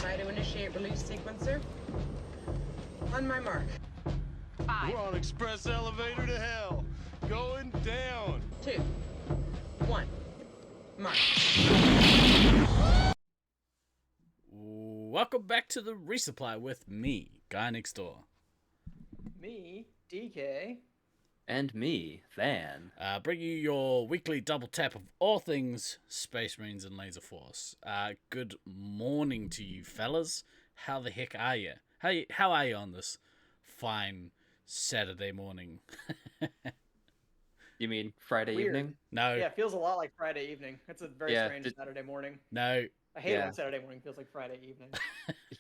Try to initiate release sequencer. On my mark. 5. We're on express elevator to hell. Going down. 2. 1. Mark. Welcome back to the Resupply with me, Guy Next Door. Me, DK. And me, Van. Bring you your weekly double tap of all things Space Marines and Laser Force. Good morning to you fellas. How the heck are you? How are you on this fine Saturday morning? You mean Friday Weird. evening? No. Yeah, it feels a lot like Friday evening. It's a very strange Saturday morning. No. I hate it when Saturday morning feels like Friday evening.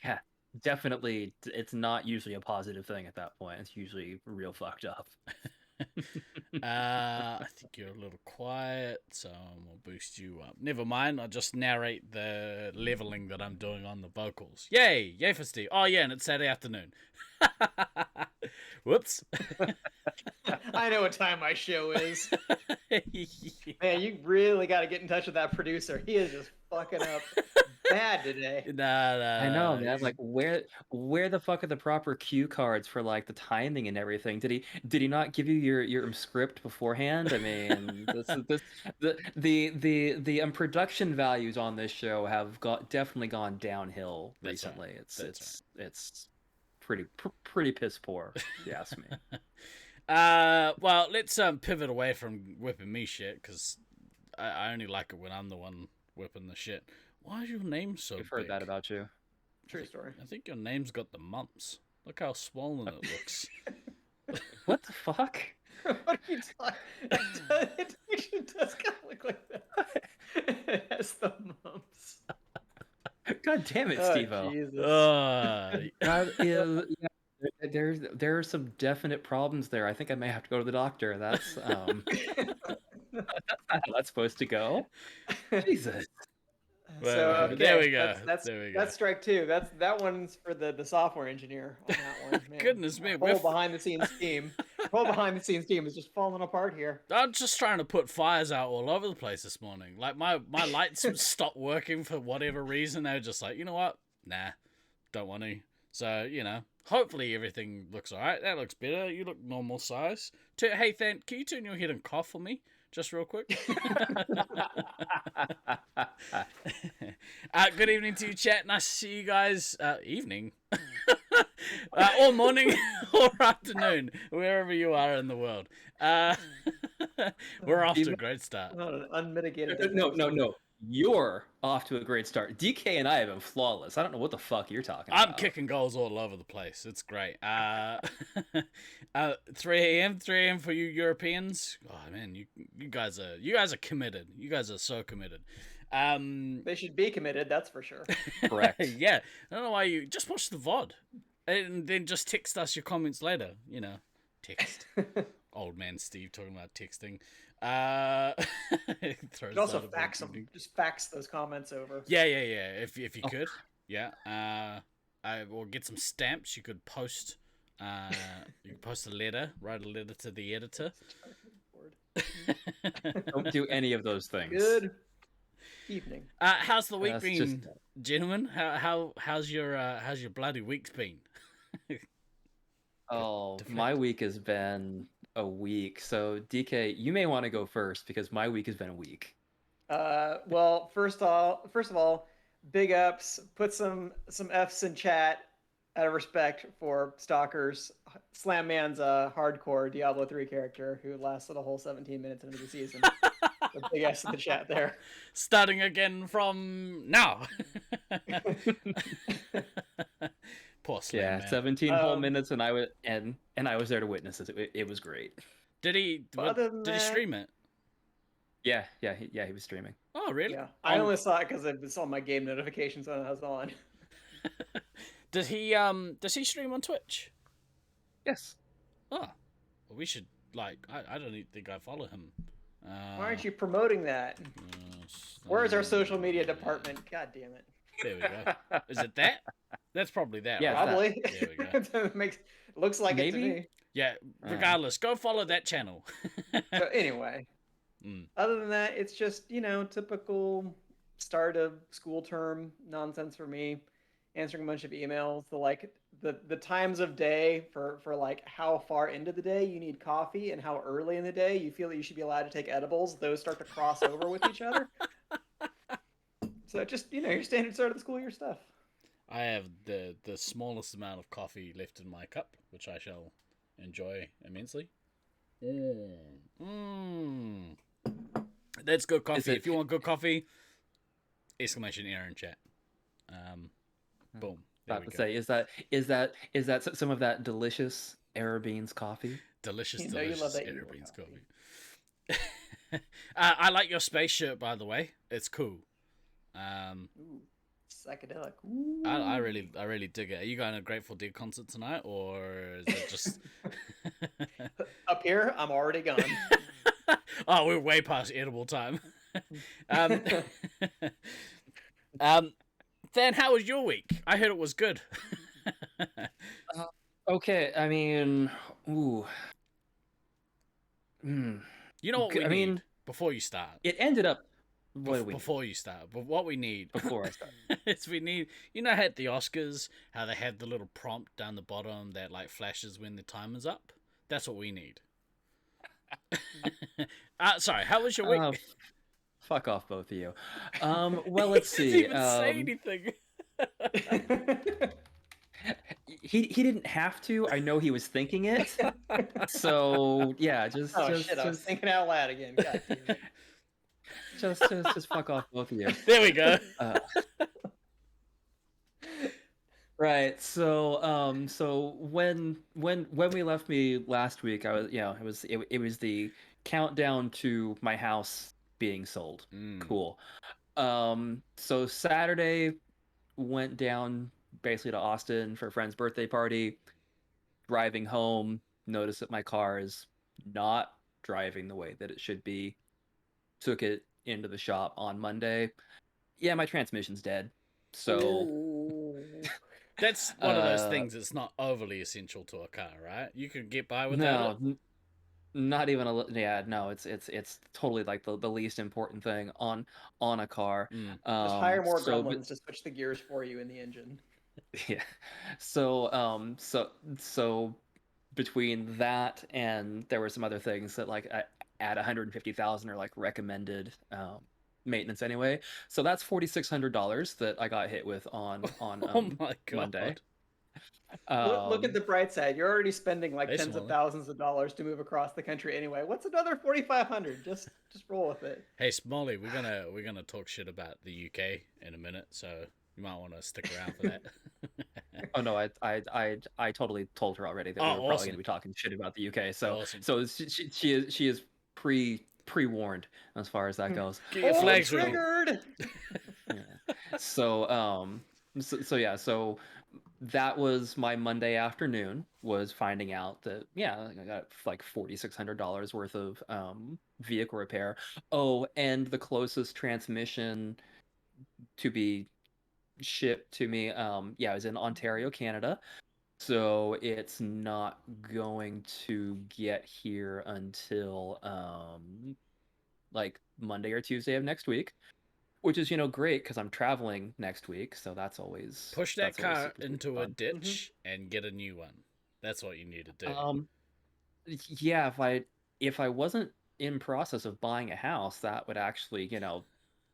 Yeah, definitely. It's not usually a positive thing at that point. It's usually real fucked up. I think you're a little quiet, so I'll boost you up. Never mind, I'll just narrate the leveling that I'm doing on the vocals. Yay! Yay for Steve. Oh yeah, and it's Saturday afternoon. Whoops. I know what time my show is. Man, you really got to get in touch with that producer. He is just fucking up bad today. Nah. I know, man. Like, where the fuck are the proper cue cards for like the timing and everything? Did he not give you your script beforehand? I mean, the production values on this show have definitely gone downhill recently. Right. It's pretty piss poor, if you ask me. Well, let's pivot away from whipping me shit, because I only like it when I'm the one whipping the shit. Why is your name so I've heard big? that about you. True story. I think your name's got the mumps. Look how swollen it looks. What the fuck? What are you talking? It actually does kind of look like that. It has the mumps. God damn it, Steve-O. Jesus. There are some definite problems there. I think I may have to go to the doctor. That's that's not how that's supposed to go. Jesus. Well, So okay, there we go. That's There we go. That's strike two. That one's for the software engineer on that one. Man. Goodness me, Whole behind the scenes team. Whole behind the scenes team is just falling apart here. I'm just trying to put fires out all over the place this morning. Like my lights stopped working for whatever reason. They were just like, you know what? Nah, don't want to. So, hopefully everything looks alright. That looks better. You look normal size. Hey, Than, can you turn your head and cough for me? Just real quick. Good evening to you, chat. Nice to see you guys. Evening. Or morning or afternoon, wherever you are in the world. We're off to a great start. Not an unmitigated. No. You're off to a great start. DK and I have been flawless. I don't know what the fuck you're talking about. I'm kicking goals all over the place. It's great. 3 a.m. for you Europeans. Oh man, you guys are committed. You guys are so committed. They should be committed, that's for sure. Correct. Yeah. I don't know why you just watch the VOD and then just text us your comments later. Text. Old man Steve talking about texting. You could also fax them. Just fax those comments over. Yeah. If you could, yeah. Or get some stamps. You could post. You could post a letter. Write a letter to the editor. Don't do any of those things. Good evening. How's the week been, gentlemen? How's your bloody week's been? Oh, my week has been a week. So DK, you may want to go first because my week has been a week. Well, first of all, big ups. Put some F's in chat out of respect for Stalker's Slam Man's hardcore Diablo 3 character who lasted a whole 17 minutes into the season. So big F's in the chat there. Starting again from now. Poor Slam Man. 17 whole minutes, and I was there to witness it. It was great. Did he stream it? Yeah, he was streaming. Oh, really? Yeah, I only saw it because I saw my game notifications when I was on. Does he stream on Twitch? Yes. Oh, well, we should I don't even think I follow him. Why aren't you promoting that? Where's our social media department? God damn it. There we go. Is it that? That's probably that. Yeah, right? Probably. There we go. Looks like Maybe? it to me. Yeah. Regardless, go follow that channel. So anyway, other than that, it's just typical start of school term nonsense for me. answering a bunch of emails. The times of day for like how far into the day you need coffee and how early in the day you feel that you should be allowed to take edibles. Those start to cross over with each other. So just your standard start of the school year stuff. I have the smallest amount of coffee left in my cup, which I shall enjoy immensely. That's good coffee. If you want good coffee, exclamation error in chat. Boom. About to say, is that some of that delicious Era Beans coffee? Delicious you love that Era Beans coffee. I like your space shirt, by the way. It's cool. Ooh, psychedelic. Ooh. I really dig it. Are you going to a Grateful Dead concert tonight, or is it just up here? I'm already gone. Oh, we're way past edible time. Dan, how was your week? I heard it was good. Okay, I mean, ooh. You know what we need before you start? It ended up... Before you start, but what we need before I start is we need, how at the Oscars, how they have the little prompt down the bottom that like flashes when the timer's up. That's what we need. Sorry, how was your week? Fuck off, both of you. Well, let's see. He didn't even say anything. He didn't have to. I know he was thinking it. So yeah, just I was thinking out loud again. God damn it. Just fuck off, both of you. There we go. Right. So when we left me last week, I was it was the countdown to my house being sold. Cool. So Saturday went down basically to Austin for a friend's birthday party. Driving home, noticed that my car is not driving the way that it should be. Took it into the shop on Monday. Yeah, my transmission's dead. So that's one of those things that's not overly essential to a car, right? You can get by without it. Not even no, it's totally like the least important thing on a car. Just hire more gremlins to switch the gears for you in the engine. Yeah. So between that and there were some other things that like at 150,000 are like recommended maintenance anyway. So that's $4,600 that I got hit with on oh my God. Monday. Look at the bright side. You're already spending like tens of thousands of dollars to move across the country anyway. What's another 4,500? Just roll with it. Hey Smalley, we're gonna talk shit about the UK in a minute, so you might want to stick around for that. Oh no, I totally told her already that we were probably gonna be talking shit about the UK. So she is pre-warned as far as that goes. Get your flags triggered. Yeah. So that was my Monday afternoon, was finding out that I got like $4,600 worth of vehicle repair. Oh, and the closest transmission to be shipped to me it was in Ontario, Canada. So it's not going to get here until like Monday or Tuesday of next week, which is great because I'm traveling next week. So that's always push that car into a ditch and get a new one. That's what you need to do. Yeah, if I wasn't in process of buying a house, that would actually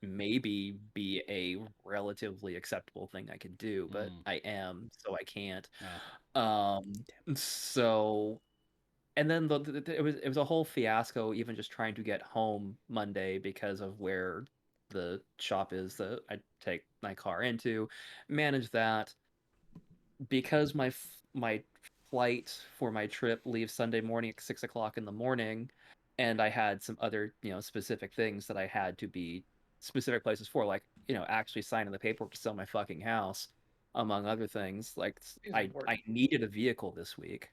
maybe be a relatively acceptable thing I could do, but I am, so I can't. So, and then it was a whole fiasco even just trying to get home Monday because of where the shop is that I take my car into. Manage that because my flight for my trip leaves Sunday morning at 6 o'clock in the morning, and I had some other specific things that I had to be specific places for, like actually signing the paperwork to sell my fucking house, among other things. Like I needed a vehicle this week,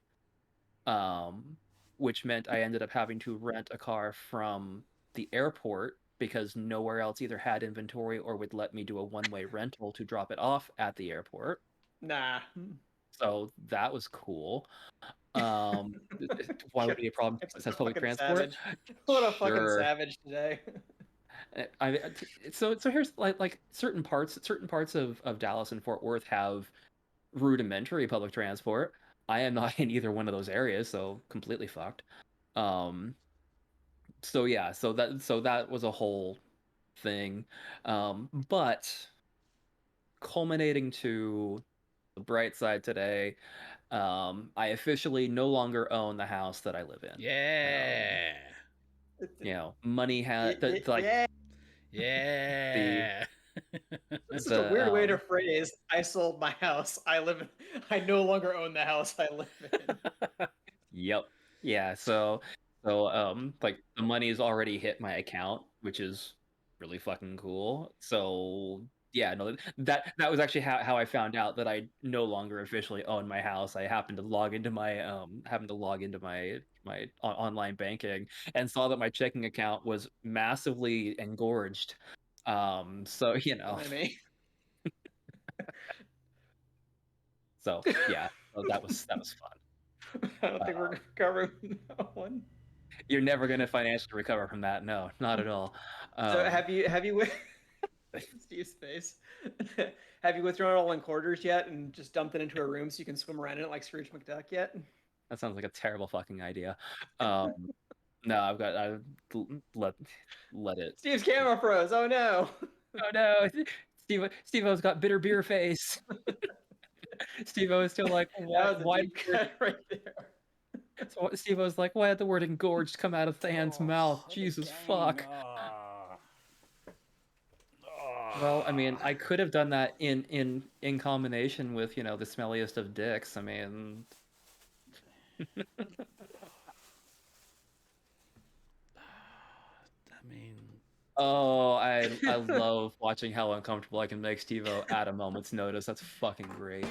which meant I ended up having to rent a car from the airport because nowhere else either had inventory or would let me do a one-way rental to drop it off at the airport. Nah. So that was cool. Why would it be a problem? It says public transport. Savage. What a fucking savage today. So here's like certain parts of Dallas and Fort Worth have rudimentary public transport. I am not in either one of those areas, so completely fucked. Um, so yeah, so that was a whole thing. But culminating to the bright side today, I officially no longer own the house that I live in. Yeah. Money had like Yeah, the Yeah. this is a the weird way to phrase. I sold my house. I no longer own the house I live in. Yep. Yeah, like the money's already hit my account, which is really fucking cool. So yeah, no, that was actually how I found out that I no longer officially own my house. I happened to log into my online banking and saw that my checking account was massively engorged. So Blimey. so yeah, so that was fun. I don't think we're covering that one. You're never gonna financially recover from that. No, not at all. So have you Steve's face? Have you withdrawn it all in quarters yet and just dumped it into a room so you can swim around in it like Scrooge McDuck yet? That sounds like a terrible fucking idea. No, I've let it. Steve's camera froze. Oh no. Oh no, Steve-O's got bitter beer face. Steve-O is still like, That was a why? deep cut right there. So Steve-O's like, why had the word engorged come out of Than's mouth? Jesus fuck. Well, I mean, I could have done that in combination with, the smelliest of dicks. I mean, oh, I love watching how uncomfortable I can make Steve-O at a moment's notice. That's fucking great.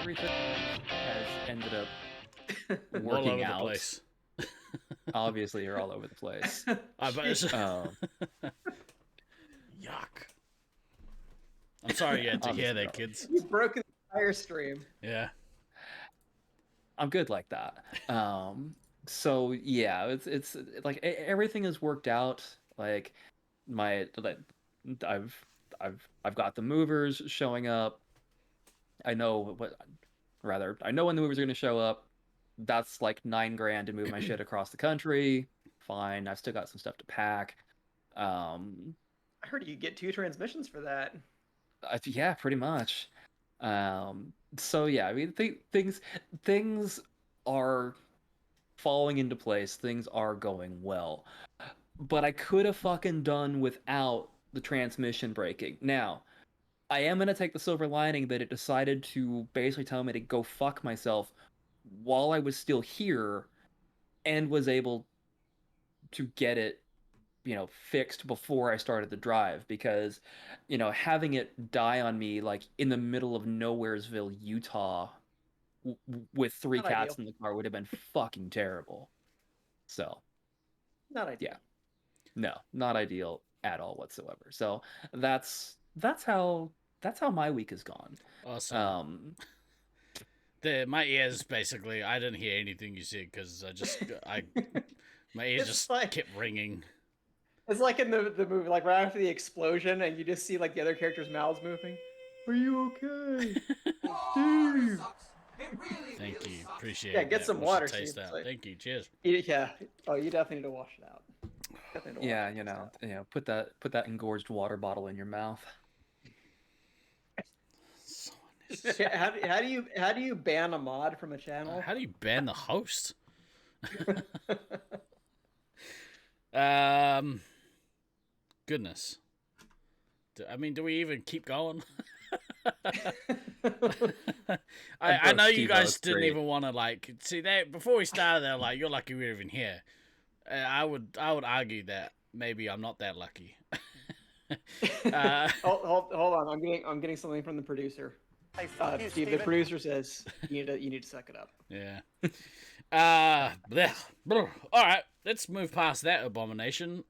Everything has ended up All working over out. the place. Obviously, you're all over the place. I bet it's... Yuck. I'm sorry you had to hear that, kids. You've broken the fire stream. Yeah. I'm good like that. So yeah, it's like everything has worked out. Like I've got the movers showing up. I know when the movers are going to show up. That's like $9,000 to move my shit across the country. Fine. I've still got some stuff to pack. I heard you get 2 transmissions for that. Yeah, pretty much. So yeah, I mean, things are falling into place. Things are going well, but I could have fucking done without the transmission breaking. Now, I am gonna take the silver lining that it decided to basically tell me to go fuck myself while I was still here, and was able to get it fixed before I started the drive, because having it die on me like in the middle of Nowheresville, Utah, with 3 Not cats ideal. in the car would have been fucking terrible. So Not ideal. yeah, no, not ideal at all whatsoever. So that's how my week has gone. Awesome. My ears basically, I didn't hear anything you said because my ears It's just like- kept ringing. It's like in the movie, like right after the explosion, and you just see like the other characters' mouths moving. Are you okay, Steve? Thank you. Appreciate it. Yeah, get some We should water, Taste Steve. that. Like- Thank you. Cheers. Yeah. Oh, you definitely need to wash it out. Definitely need to wash Yeah, it out. put that engorged water bottle in your mouth. So How do you ban a mod from a channel? How do you ban the host? Goodness. Do we even keep going? I know you guys didn't even want to see that before we started. They're like, "You're lucky we're even here." I would argue that maybe I'm not that lucky. Hold on, I'm getting something from the producer. Steve, the producer says you need to suck it up. Yeah. Blech, blech. All right, let's move past that abomination.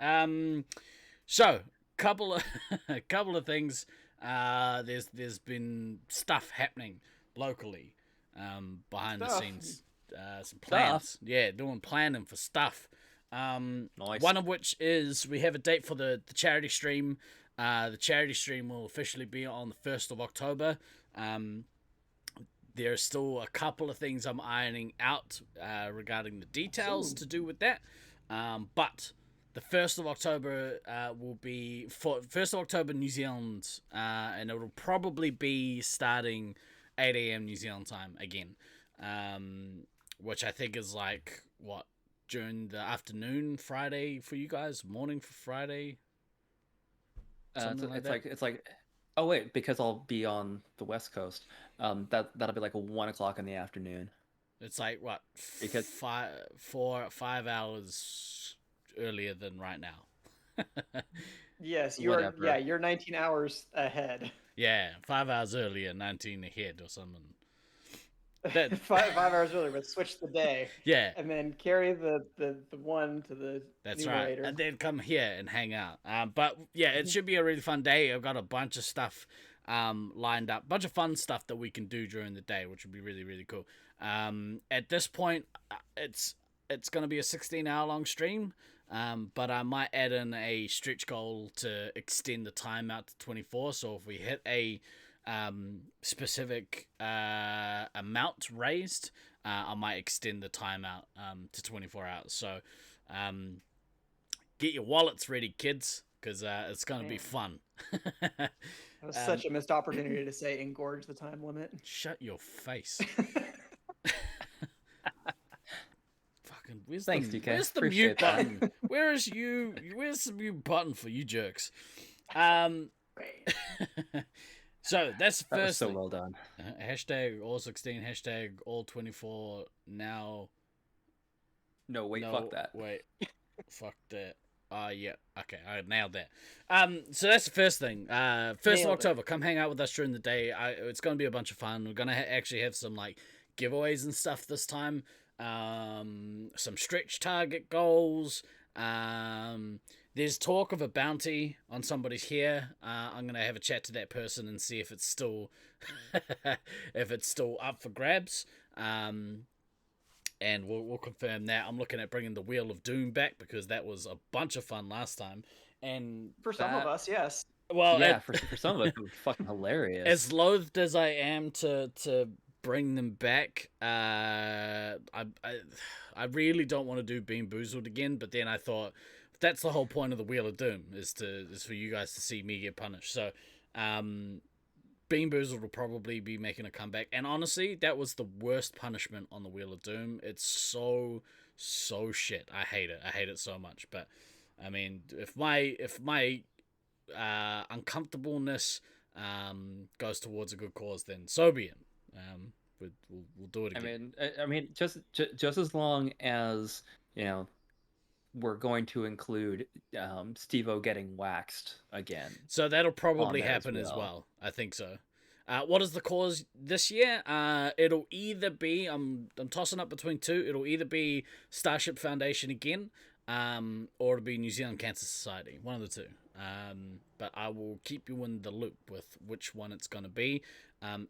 So couple of things. There's been stuff happening locally, behind the Stuff? scenes. Some plans. Yeah, doing planning for stuff. Nice. One of which is we have a date for the charity stream. The charity stream will officially be on the 1st of October. There's still a couple of things I'm ironing out regarding the details to do with that. But the 1st of October will be for 1st of October New Zealand, and it will probably be starting 8 a.m. New Zealand time again, which I think is like what, during the afternoon Friday for you guys, morning for Friday. It's like oh wait, because I'll be on the West Coast. That'll be like 1 o'clock in the afternoon. It's like what, Because 5 hours earlier than right now. Yes, you're Whatever. you're 19 hours ahead. Yeah, 5 hours earlier, 19 ahead or something. That, 5 hours earlier, but switch the day. yeah, And then carry the one to the that's right. numerator. And then come here and hang out. But yeah, it should be a really fun day. I've got a bunch of stuff lined up, bunch of fun stuff that we can do during the day, which would be really, really cool. At this point, it's going to be a 16-hour long stream. But I might add in a stretch goal to extend the time out to 24. So if we hit a specific amount raised, I might extend the time out to 24 hours. So get your wallets ready, kids, because it's going to be fun. That was such a missed opportunity to say engorge the time limit. Shut your face. Fucking, Thanks, DK. Where's the Appreciate mute that. button? Where's the mute button for you jerks? So that's the That was first so thing. well done. Hashtag all 16, hashtag all 24 now. No, wait, No, fuck that. Wait, fuck that. Yeah, okay, I nailed that. So that's the first thing. 1st of Nailed it. October, come hang out with us during the day. It's gonna be a bunch of fun. We're gonna actually have some like giveaways and stuff this time. Some stretch target goals. There's talk of a bounty on somebody's hair. I'm gonna have a chat to that person and see if it's still up for grabs. And we'll confirm that. I'm looking at bringing the Wheel of Doom back because that was a bunch of fun last time. And For some of us, yes. well, Yeah, for some of us, it was fucking hilarious. as loathed as I am to bring them back, I really don't want to do Bean Boozled again. But then I thought that's the whole point of the Wheel of Doom is for you guys to see me get punished. So, Bean Boozled will probably be making a comeback. And honestly, that was the worst punishment on the Wheel of Doom. It's so shit. I hate it. I hate it so much. But I mean, if my uncomfortableness goes towards a good cause, then so be it. We'll do it again. I mean, just as long as we're going to include Steve-O getting waxed again. So that'll probably on there happen as as well. well. I think so. What is the cause this year? It'll either be I'm tossing up between two. It'll either be Starship Foundation again, or it'll be New Zealand Cancer Society. One of the two. But I will keep you in the loop with which one it's going to be.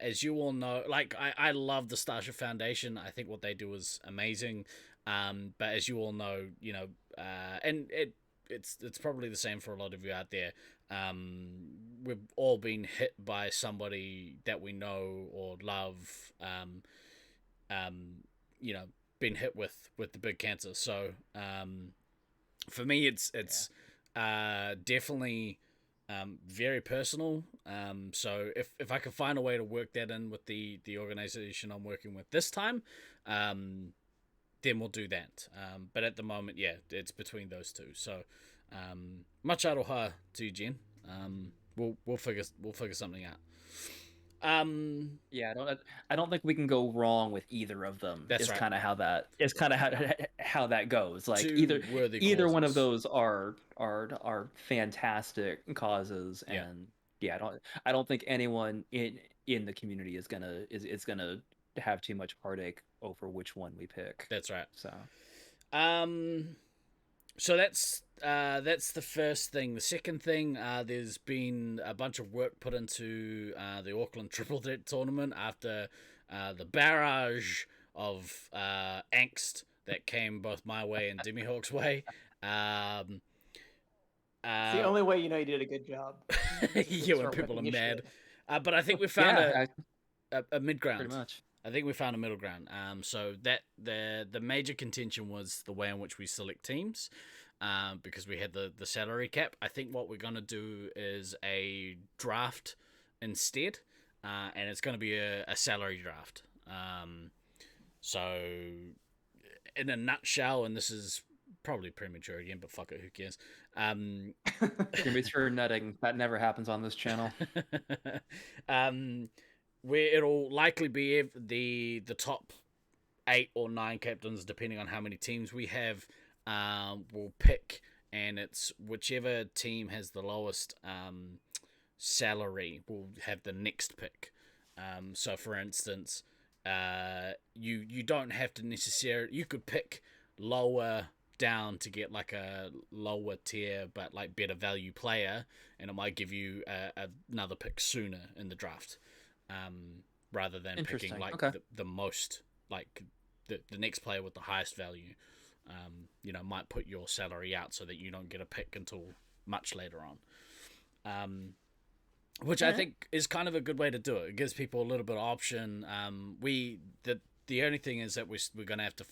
As you all know, like I love the Starship Foundation. I think what they do is amazing. But as you all know, and it's probably the same for a lot of you out there. We've all been hit by somebody that we know or love. Been hit with the big cancer. So, for me, it's definitely very personal. So if I can find a way to work that in with the organization I'm working with this time, then we'll do that. But at the moment, yeah, it's between those two. So, much aroha to you, Jen. We'll figure something out. Yeah, I don't think we can go wrong with either of them. That's right. Kind of how that is. Kind of how that goes. Like Two worthy either one of causes. those are fantastic causes, Yeah. and yeah, I don't think anyone in the community is gonna have too much heartache over which one we pick. That's right. So So that's the first thing. The second thing, there's been a bunch of work put into the Auckland Triple Threat tournament after the barrage of angst that came both my way and Demihawk's way. It's the only way you know you did a good job. Yeah, when Start people are whipping your mad. shit. But I think we found Yeah, a mid ground. pretty much. I think we found a middle ground. So that the major contention was the way in which we select teams, because we had the salary cap. I think what we're gonna do is a draft instead, and it's gonna be a salary draft. So in a nutshell, and this is probably premature again, but fuck it, who cares? Premature nutting, that never happens on this channel. Where it'll likely be the top 8 or 9 captains, depending on how many teams we have, will pick, and it's whichever team has the lowest salary will have the next pick. So for instance, you don't have to necessarily, you could pick lower down to get like a lower tier but like better value player, and it might give you another pick sooner in the draft, rather than picking like the most, like the next player with the highest value, might put your salary out so that you don't get a pick until much later on. Which I think is kind of a good way to do it. It gives people a little bit of option. The only thing is that we're gonna have to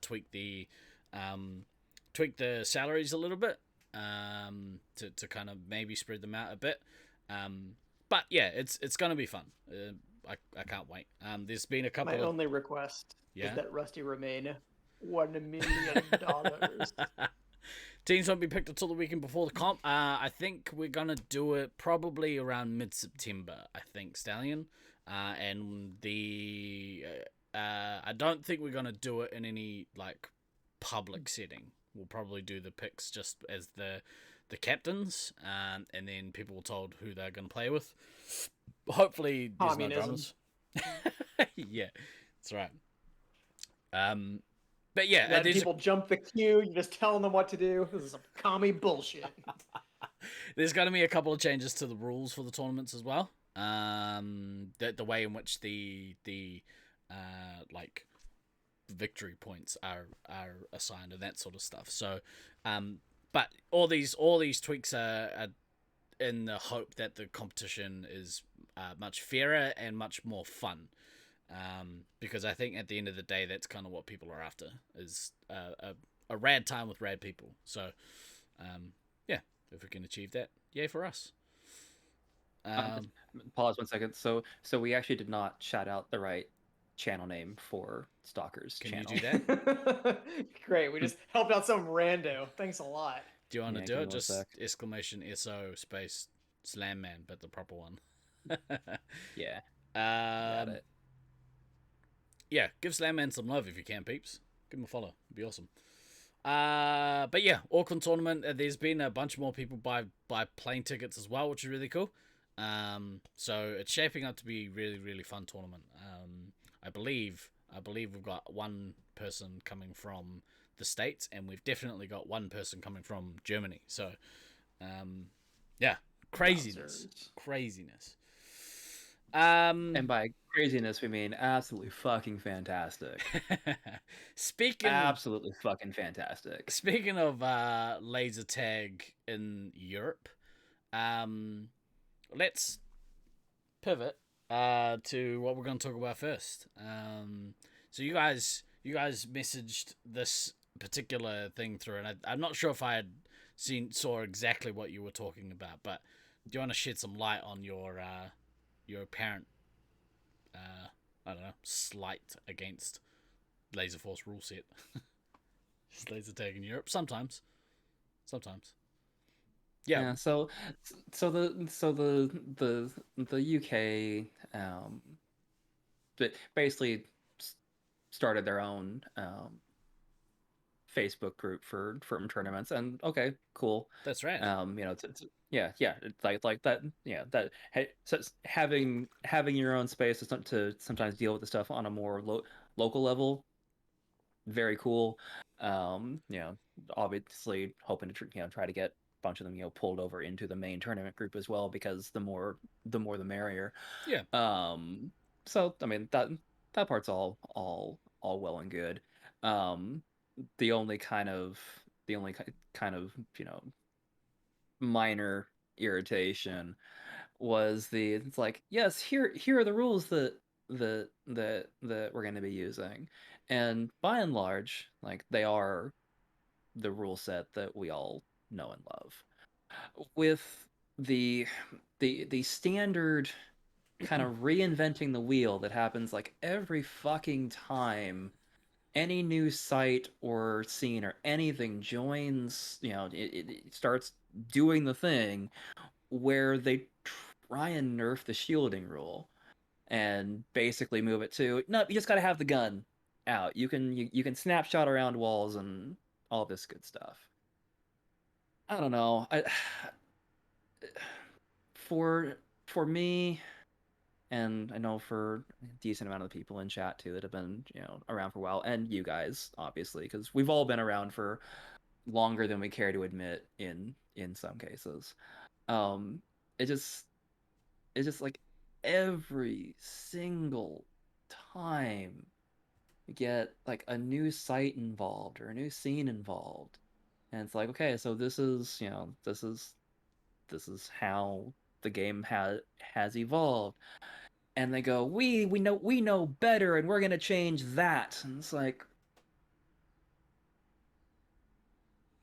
tweak the salaries a little bit, to kind of maybe spread them out a bit. But yeah, it's gonna be fun. I can't wait. There's been a couple. My only request is that Rusty remain $1 million. Teams won't be picked until the weekend before the comp. I think we're gonna do it probably around mid-September. I think, Stallion, and I don't think we're gonna do it in any like public setting. We'll probably do the picks just as the captains, and then people will told who they're gonna play with. Hopefully, there's Communism. no dramas. Yeah, that's right. But yeah, Let people jump the queue. You're just telling them what to do. This is some commie bullshit. There's going to be a couple of changes to the rules for the tournaments as well. The way in which the like victory points are assigned and that sort of stuff. So, but all these tweaks are in the hope that the competition is much fairer and much more fun. Because I think at the end of the day, that's kind of what people are after, is a rad time with rad people. So, yeah, if we can achieve that, yay for us. Pause 1 second. So we actually did not shout out the right channel name for Stalker's channel. Can you do that? Great. We just helped out some rando. Thanks a lot. Do you want to do it? Just sec. exclamation SO space Slam Man, but the proper one. Yeah. Got it. Yeah, give Slam Man some love if you can, peeps. Give him a follow. It'd be awesome. But yeah, Auckland tournament. There's been a bunch more people buy plane tickets as well, which is really cool. So it's shaping up to be really, really fun tournament. I believe we've got one person coming from the States, and we've definitely got one person coming from Germany. So, yeah, craziness. And by craziness, we mean absolutely fucking fantastic. Absolutely fucking fantastic. Speaking of laser tag in Europe, let's pivot to what we're going to talk about first. So you guys messaged this particular thing through, and I'm not sure if I had saw exactly what you were talking about, but do you want to shed some light on your apparent I don't know, slight against Laser Force rule set? Just laser tag in Europe sometimes. Yeah. So the UK basically started their own Facebook group for tournaments, and okay, cool. That's right. It's like that. Yeah, that so having your own space to sometimes deal with the stuff on a more local level, very cool. You know, obviously hoping to try to get a bunch of them pulled over into the main tournament group as well, because the more the merrier. Yeah. So I mean that part's all well and good. Um, the only kind of minor irritation was it's like, yes, here are the rules that we're going to be using, and by and large, like, they are the rule set that we all know and love, with the the standard kind of reinventing the wheel that happens like every fucking time any new site or scene or anything joins, it starts doing the thing where they try and nerf the shielding rule and basically move it to, no, you just got to have the gun out. You can snapshot around walls and all this good stuff. I don't know. For me, and I know for a decent amount of the people in chat too that have been around for a while, and you guys obviously, because we've all been around for longer than we care to admit in some cases. Um, it just it's just like every single time we get like a new site involved or a new scene involved, and it's like, okay, so this is how the game has evolved, and they go, we know better, and we're gonna change that, and it's like,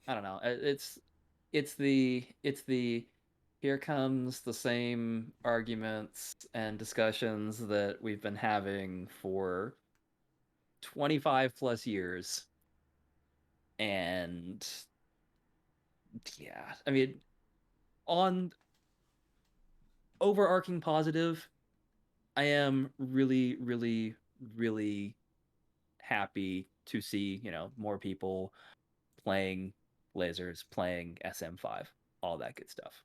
I don't know. It's the here comes the same arguments and discussions that we've been having for 25 plus years. And yeah, I mean, on overarching positive, I am really, really, really happy to see, more people playing lasers, playing SM5, all that good stuff.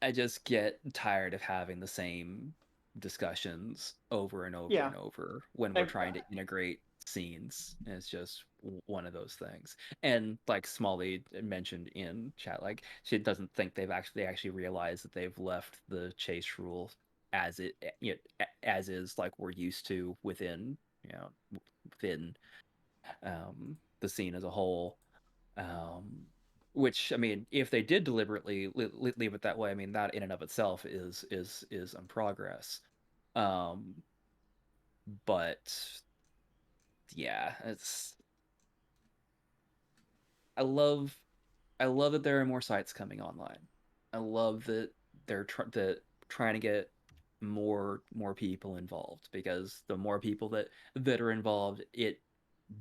I just get tired of having the same discussions over and over Yeah. and over when we're trying to integrate scenes. And it's just one of those things. And like Smalley mentioned in chat, like, she doesn't think they actually realized that they've left the chase rule as as is, like we're used to within the scene as a whole. Um, which, I mean, if they did deliberately leave it that way, I mean, that in and of itself is in progress. Um, but yeah, I love I love that there are more sites coming online. I love that that trying to get more people involved, because the more people that are involved, it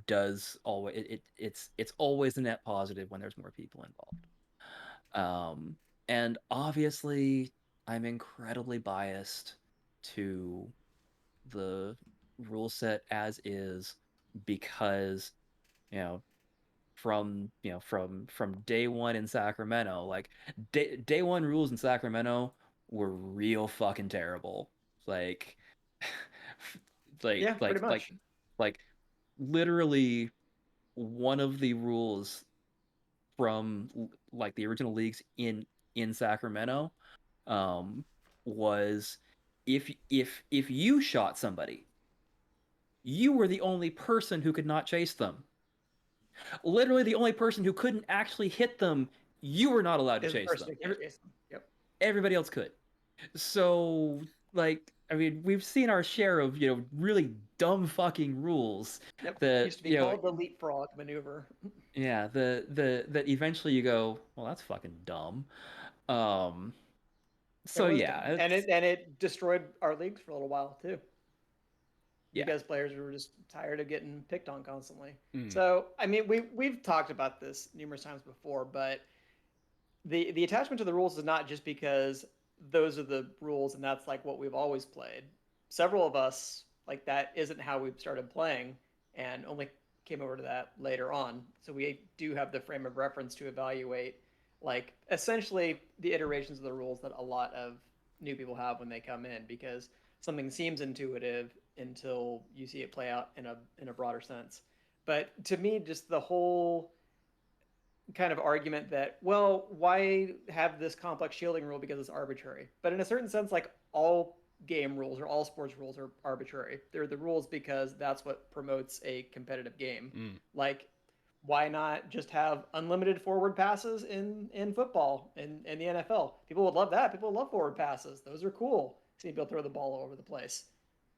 does always it's always a net positive when there's more people involved. Um, and obviously, I'm incredibly biased to the rule set as is, because you know from day one in Sacramento, like, day one rules in Sacramento were real fucking terrible. Like, like Yeah, pretty like like much. like literally, one of the rules from like the original leagues in Sacramento, um, was, if you shot somebody, you were the only person who could not chase them. Literally, the only person who couldn't actually hit them, you were not allowed to Is the chase person them. who can't chase them. Yep. Everybody else could. So, like, I mean, we've seen our share of really dumb fucking rules Yep. that Used to be called the leapfrog maneuver. yeah, that eventually you go, well, that's fucking dumb. Um, It so was yeah, dumb, and it destroyed our leagues for a little while too, yeah. because players were just tired of getting picked on constantly. Mm. So I mean, we've talked about this numerous times before, but the attachment to the rules is not just because those are the rules and that's like what we've always played. Several of us, like, that isn't how we've started playing, and only came over to that later on. So we do have the frame of reference to evaluate, like, essentially the iterations of the rules that a lot of new people have when they come in, because something seems intuitive until you see it play out in a broader sense. But to me, just the whole kind of argument that, well, why have this complex shielding rule because it's arbitrary? But in a certain sense, like all game rules or all sports rules are arbitrary. They're the rules because that's what promotes a competitive game. Like, why not just have unlimited forward passes in football in the NFL? People would love that. People love forward passes. Those are cool. Seeing people throw the ball all over the place.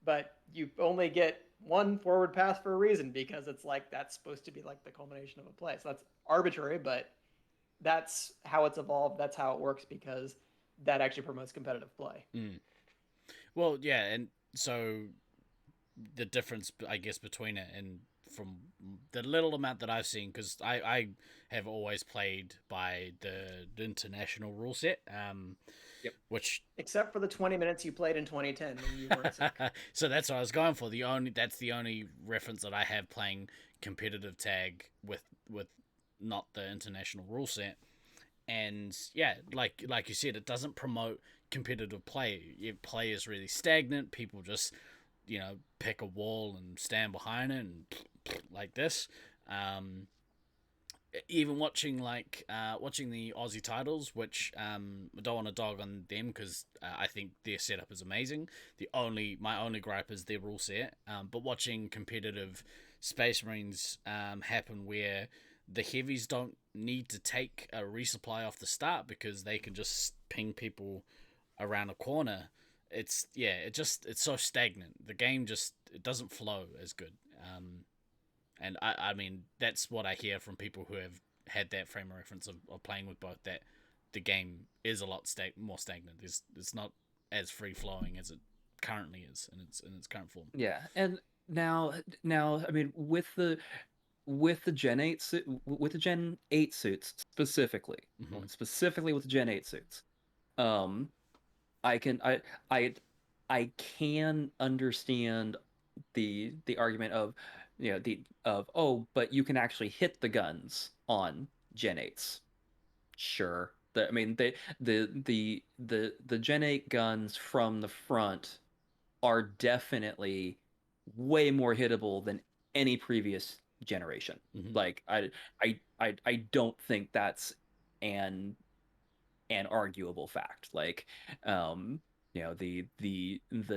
But you only get one forward pass for a reason, because it's like that's supposed to be like the culmination of a play. So that's arbitrary, but that's how it's evolved. That's how it works, because that actually promotes competitive play. Well, yeah, and so the difference, I guess, between it and from the little amount that I've seen, because I have always played by the international rule set, which except for the 20 minutes you played in 2010 when you weren't sick. So that's what I was going for. That's the only reference that I have playing competitive tag with not the international rule set. And yeah, like you said, it doesn't promote competitive play. Play is really stagnant. People just, pick a wall and stand behind it and like this. Even watching watching the Aussie titles, which I don't want to dog on them because I think their setup is amazing. My only gripe is their rule set. But watching competitive Space Marines happen where the heavies don't need to take a resupply off the start because they can just ping people around a corner. It's so stagnant. The game it doesn't flow as good. And I mean, that's what I hear from people who have had that frame of reference of playing with both, that the game is a lot more stagnant. It's not as free flowing as it currently is in its current form. Yeah, and now I mean, with the Gen 8 with the Gen 8 suits specifically, specifically with the Gen 8 suits, I can understand the argument of but you can actually hit the guns on Gen 8s. Sure. The Gen 8 guns from the front are definitely way more hittable than any previous generation. Like I don't think that's an arguable fact. Like the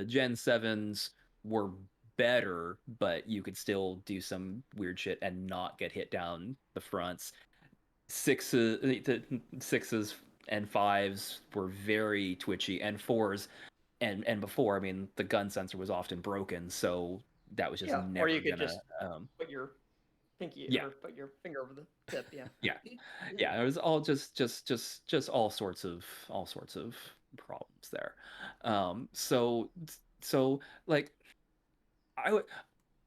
Gen 7s were better, but you could still do some weird shit and not get hit down the fronts. Sixes and fives were very twitchy, and fours and before, I mean, the gun sensor was often broken, so that was just never or you could gonna just put your pinky or put your finger over the tip. Yeah, it was all just all sorts of problems there. So like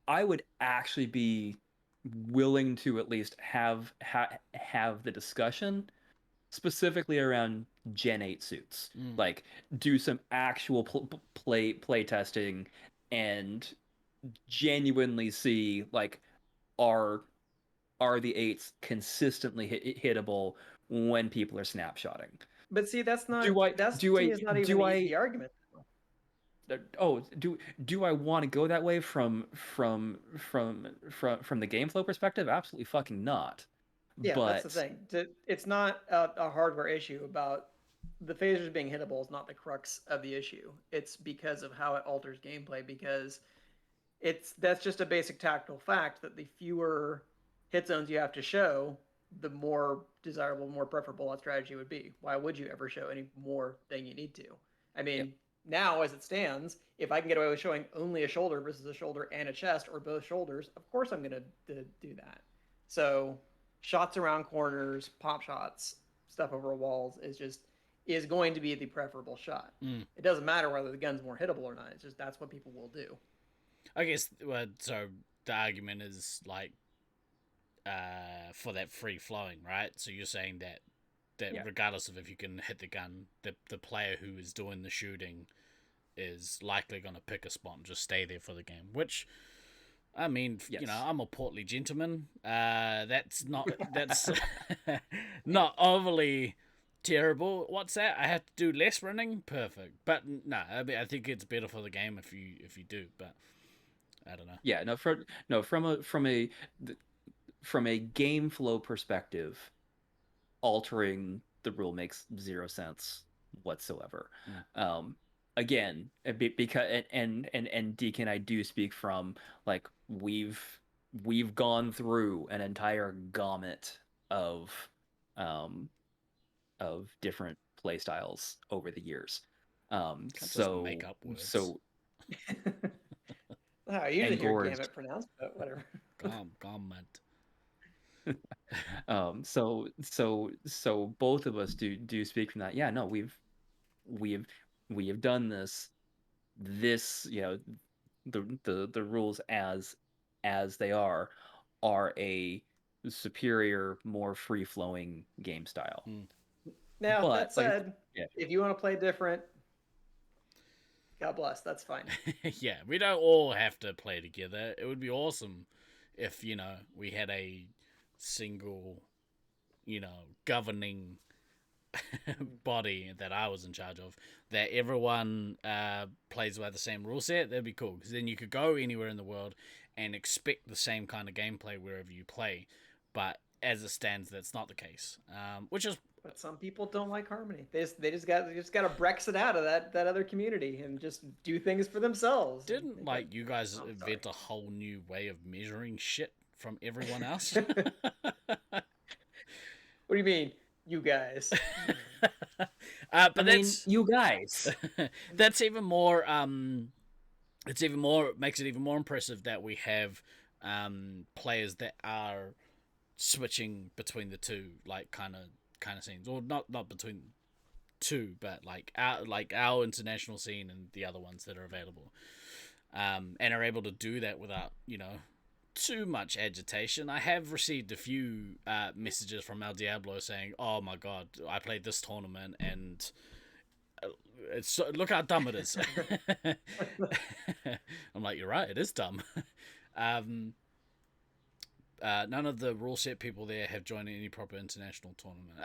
I would actually be willing to at least have the discussion specifically around Gen 8 suits. Like, do some actual play testing and genuinely see, like, are the 8s consistently hittable when people are snapshotting. But see, that's not. Do I that's do to me I is not do even I the argument. Do I want to go that way from the game flow perspective? Absolutely fucking not. Yeah, but that's the thing. It's not a hardware issue about the phasers being hittable is not the crux of the issue. It's because of how it alters gameplay, because that's just a basic tactical fact that the fewer hit zones you have to show, the more desirable, more preferable that strategy would be. Why would you ever show any more than you need to? I mean, now as it stands, if I can get away with showing only a shoulder versus a shoulder and a chest, or both shoulders, of course I'm going to do that. So shots around corners, pop shots, stuff over walls is going to be the preferable shot. It doesn't matter whether the gun's more hittable or not. It's just that's what people will do. I guess so. The argument is like for that free flowing, right? So you're saying that regardless of if you can hit the gun, the player who is doing the shooting is likely going to pick a spot and just stay there for the game, which, I mean, I'm a portly gentleman. That's not not overly terrible. What's that? I have to do less running. Perfect. But no, I think it's better for the game if you do. But I don't know. Yeah, from a game flow perspective, altering the rule makes zero sense whatsoever. Again, because and Deacon, I do speak from like we've gone through an entire gamut um different play styles over the years. Can't just make up words. So I usually hear Engorged. gamut pronounced, but whatever. Comment. So both of us do speak from that. Yeah, no, we have done this, the rules as they are a superior, more free flowing game style. Now, But, that said, yeah. if you want to play different, God bless, that's fine. Yeah, we don't all have to play together. It would be awesome if, we had a single, governing body that I was in charge of, that everyone plays by the same rule set. That'd be cool, because then you could go anywhere in the world and expect the same kind of gameplay wherever you play. But as it stands, that's not the case, which is. But some people don't like harmony. They just got to Brexit out of that other community and just do things for themselves. Didn't you guys invent a whole new way of measuring shit from everyone else? What do you mean, you guys? But you guys. That's even more. Makes it even more impressive that we have players that are switching between the two, like kind of scenes, or not between two, but our international scene and the other ones that are available, and are able to do that without too much agitation. I have received a few messages from El Diablo saying, "Oh my god, I played this tournament and look how dumb it is." I'm like, you're right, it is dumb. None of the rule set people there have joined any proper international tournament.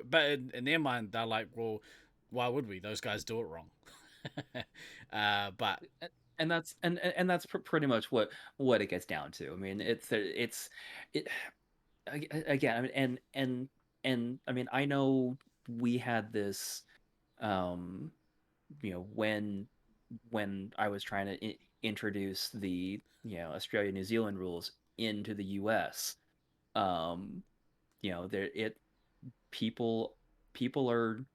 But in their mind, they're like, well, why would we? Those guys do it wrong. But and that's pretty much what it gets down to. I mean, it again. I mean, and I mean, I know we had this, when I was trying to introduce the Australia New Zealand rules into the US, people are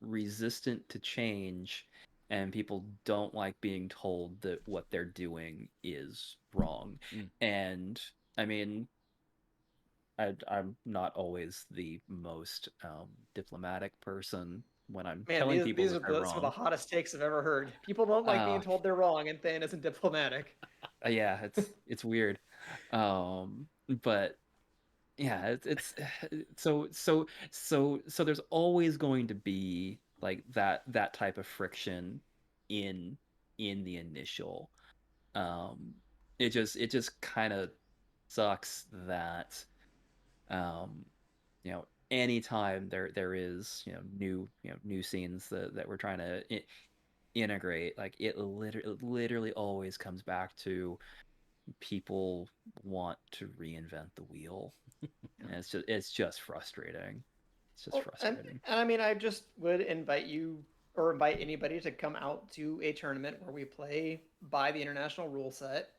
resistant to change, and people don't like being told that what they're doing is wrong. And I mean, I'm not always the most diplomatic person when I'm telling people these that are they're wrong. some of the hottest takes I've ever heard. People don't like being told they're wrong, and Thain isn't diplomatic. Yeah, it's weird. But yeah, it's so there's always going to be like that type of friction in the initial. It just kind of sucks that anytime there is new scenes that we're trying to integrate, like it literally always comes back to people want to reinvent the wheel. And it's just frustrating. It's just frustrating. And I mean, I just would invite you or invite anybody to come out to a tournament where we play by the international rule set.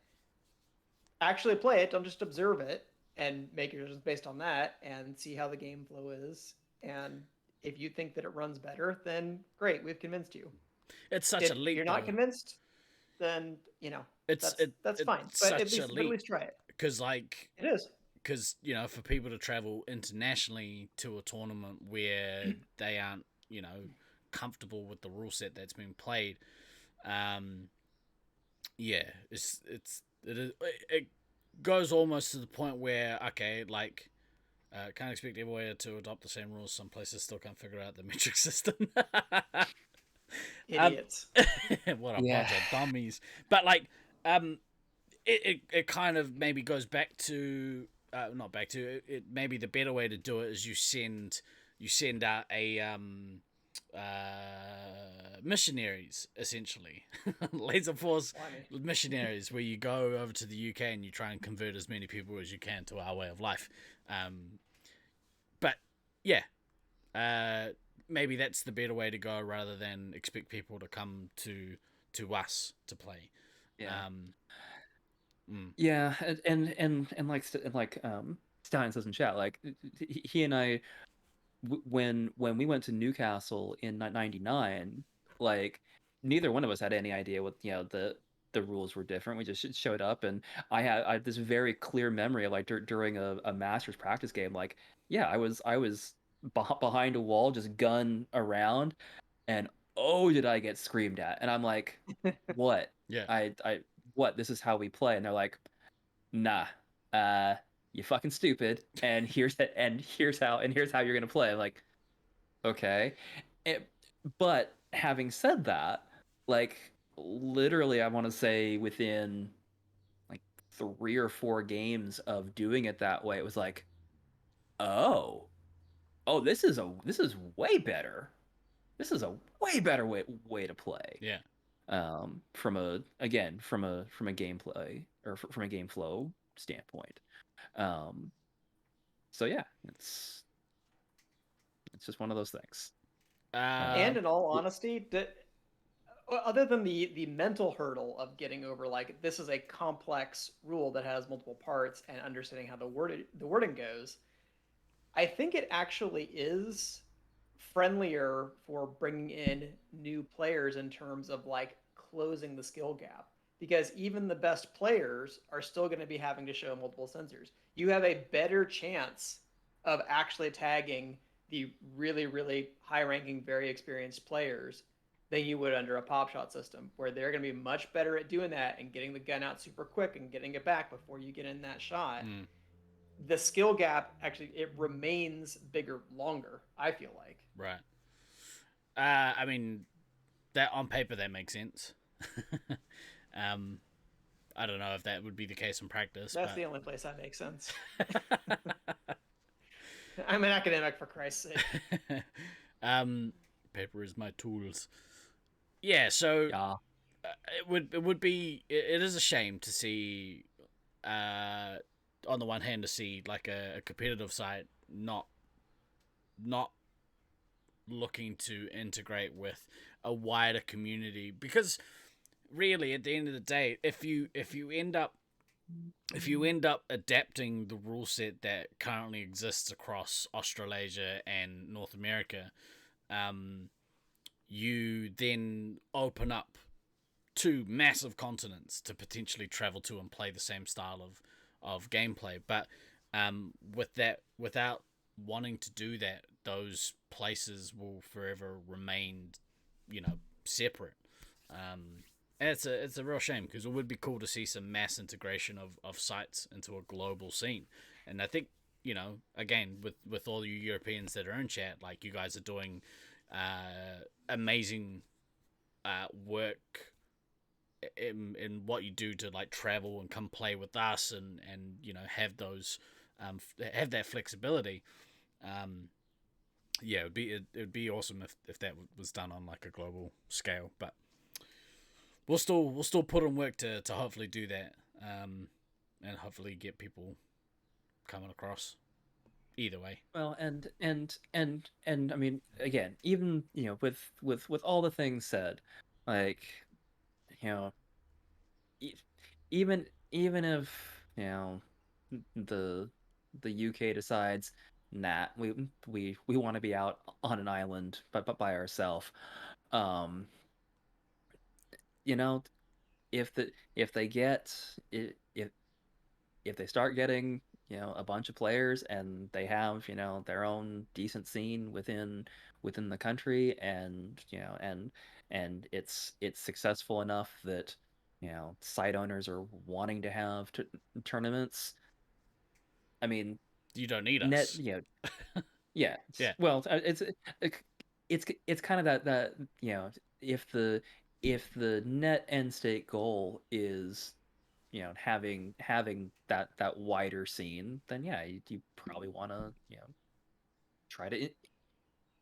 Actually play it, don't just observe it, and make your decisions based on that and see how the game flow is. And if you think that it runs better, then great, we've convinced you. It's such if a leap. You're not convinced, then that's fine. But at least try it. Because it is. Because for people to travel internationally to a tournament where they aren't comfortable with the rule set that's been played, it goes almost to the point where can't expect everywhere to adopt the same rules. Some places still can't figure out the metric system. Idiots. What a bunch of dummies. But it kind of maybe goes back to not back to it. Maybe the better way to do it is you send out a missionaries, essentially. Laser Force Blimey. missionaries, where you go over to the UK and you try and convert as many people as you can to our way of life. But yeah, maybe that's the better way to go rather than expect people to come to us to play. Yeah. Mm. Yeah, and like Stein says in chat, like he and I, when we went to Newcastle in '99, like neither one of us had any idea what the rules were different. We just showed up, and I had this very clear memory of like during a Masters practice game, like yeah, I was behind a wall just gun around, and oh did I get screamed at, and I'm like, what? Yeah. I what? This is how we play, and they're like, nah, you fucking stupid, and here's how you're gonna play. Like, okay. It, but having said that, like literally, I want to say within like 3 or 4 games of doing it that way, it was like, oh, oh, this is way better. This is a way better way to play. Yeah. From a gameplay or from a game flow standpoint. Um, so yeah, it's just one of those things. And in all honesty, other than the mental hurdle of getting over like this is a complex rule that has multiple parts and understanding how the wording goes, I think it actually is friendlier for bringing in new players in terms of like closing the skill gap, because even the best players are still going to be having to show multiple sensors. You have a better chance of actually tagging the really, really high ranking, very experienced players than you would under a pop shot system, where they're going to be much better at doing that and getting the gun out super quick and getting it back before you get in that shot. The skill gap actually it remains bigger longer, I feel like. Right. I mean, that on paper that makes sense. I don't know if that would be the case in practice. That's the only place that makes sense. I'm an academic, for Christ's sake. Paper is my tools. Yeah, so Yeah. it is a shame to see, on the one hand, to see like a competitive site not looking to integrate with a wider community, because really at the end of the day, if you end up adapting the rule set that currently exists across Australasia and North America, you then open up 2 massive continents to potentially travel to and play the same style of gameplay. But without wanting to do that, those places will forever remain, separate. And it's a real shame, because it would be cool to see some mass integration of sites into a global scene. And I think, again, with all you Europeans that are in chat, like you guys are doing amazing work in what you do to like travel and come play with us and have those have that flexibility. Yeah, it'd be awesome if that was done on like a global scale, but we'll still put in work to hopefully do that, and hopefully get people coming across. Either way. Well, and I mean, again, even with all the things said, like you know, even if the UK decides, nah, we want to be out on an island but by ourselves, um, you know, if they get if they start getting a bunch of players and they have their own decent scene within the country, and and it's successful enough that site owners are wanting to have tournaments. I mean, you don't need net us. Yeah. Yeah. Well, it's kind of that if the net end state goal is having that wider scene, then yeah, you probably want to try to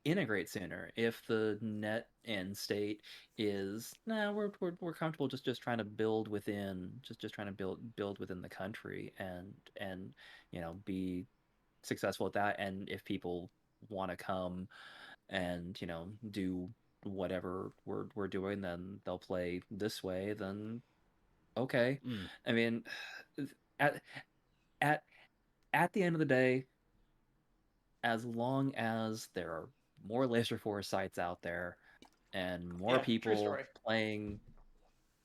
integrate sooner. If the net end state is we're comfortable just trying to build within just trying to build within the country and be successful at that. And if people want to come and do whatever we're doing, then they'll play this way. Then okay. I mean, at at at the end of the day, as long as there are more Laser Force sites out there and more Yeah, true people story. playing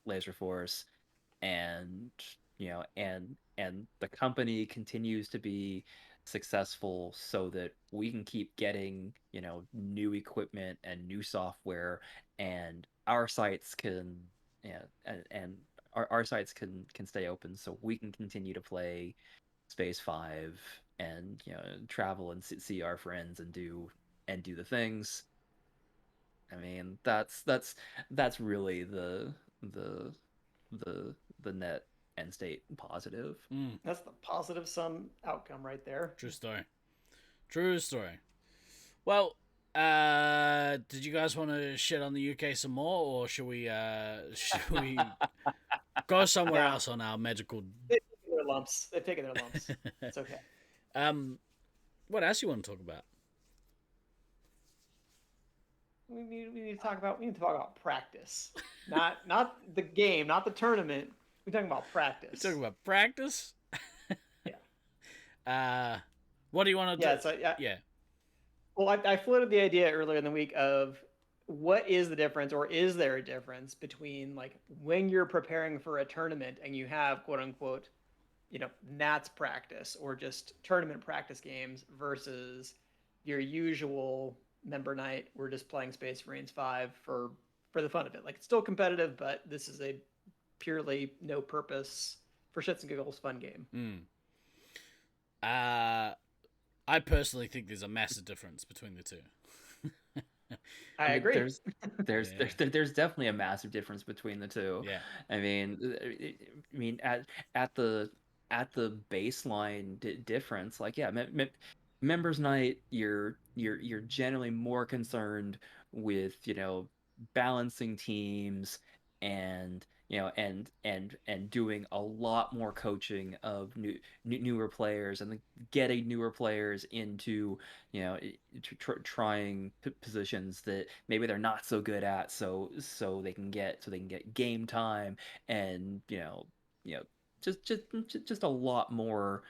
Laser Force, and and the company continues to be successful so that we can keep getting new equipment and new software, and our sites can and our sites can stay open so we can continue to play Space 5 and travel and see our friends and do the things. I mean, that's really the the net end state positive. That's the positive sum outcome right there. True story. True story. Well, did you guys want to shit on the UK some more, or should we go somewhere else on our magical? They've taken their lumps. They've taken their lumps. It's okay. What else you want to talk about? We need to talk about practice, not the game, not the tournament. We're talking about practice. You're talking about practice. Yeah. What do you want to do? So, yeah. Well, I floated the idea earlier in the week of what is the difference, or is there a difference between like when you're preparing for a tournament and you have quote unquote, Nats practice or just tournament practice games versus your usual member night. We're just playing Space Marines 5 for the fun of it. Like, it's still competitive, but this is a purely no purpose, for shits and giggles, fun game. I personally think there's a massive difference between the two. I agree. There's definitely a massive difference between the two. Yeah. I mean at the baseline difference, like members night, you're generally more concerned with balancing teams and and doing a lot more coaching of newer players and getting newer players into trying positions that maybe they're not so good at, so they can get game time, and just a lot more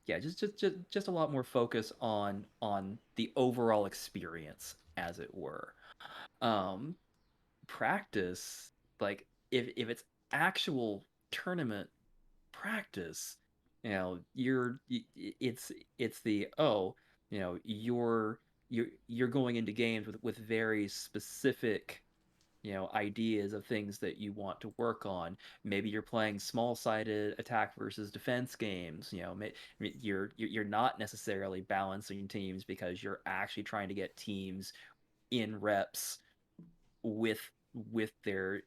just a lot more focus on the overall experience, as it were. Practice, like if it's actual tournament practice, it's the you're going into games with very specific ideas of things that you want to work on. Maybe you're playing small-sided attack versus defense games. You're not necessarily balancing teams because you're actually trying to get teams in reps with their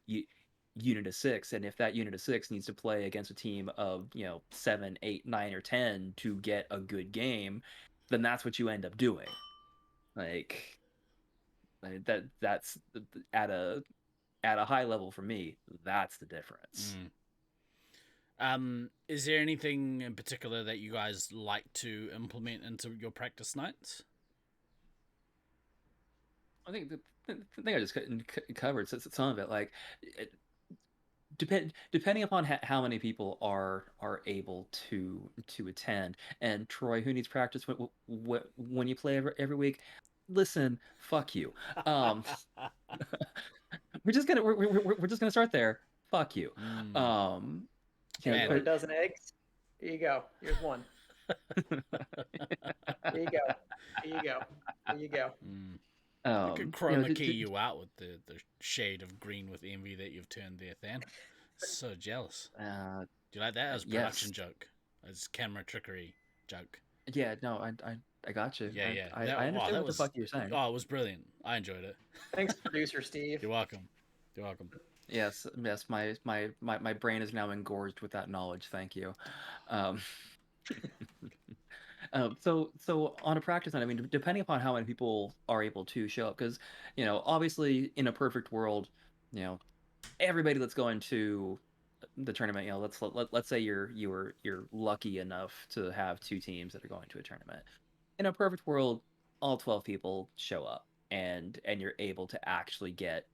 unit of 6, and if that unit of 6 needs to play against a team of 7, 8, 9, or 10 to get a good game, then that's what you end up doing. Like that's at a high level for me. That's the difference. Is there anything in particular that you guys like to implement into your practice nights? I think I just covered some of it. Like, depending upon how many people are able to attend. And Troy, who needs practice when you play every week? Listen, fuck you. We're just gonna start there. Fuck you. Put a dozen eggs. Here you go. Here's one. There you go. I could chroma key you out with the shade of green with envy that you've turned there, Than. So jealous. Do you like that as a production joke? As camera trickery joke? Yeah, no, I got you. Yeah. I understand what the fuck you were saying. Oh, it was brilliant. I enjoyed it. Thanks, producer Steve. You're welcome. Yes, my brain is now engorged with that knowledge. Thank you. So on a practice night, I mean, depending upon how many people are able to show up, because obviously in a perfect world, you know, everybody that's going to the tournament, let's say you're lucky enough to have two teams that are going to a tournament. In a perfect world, all 12 people show up, and you're able to actually get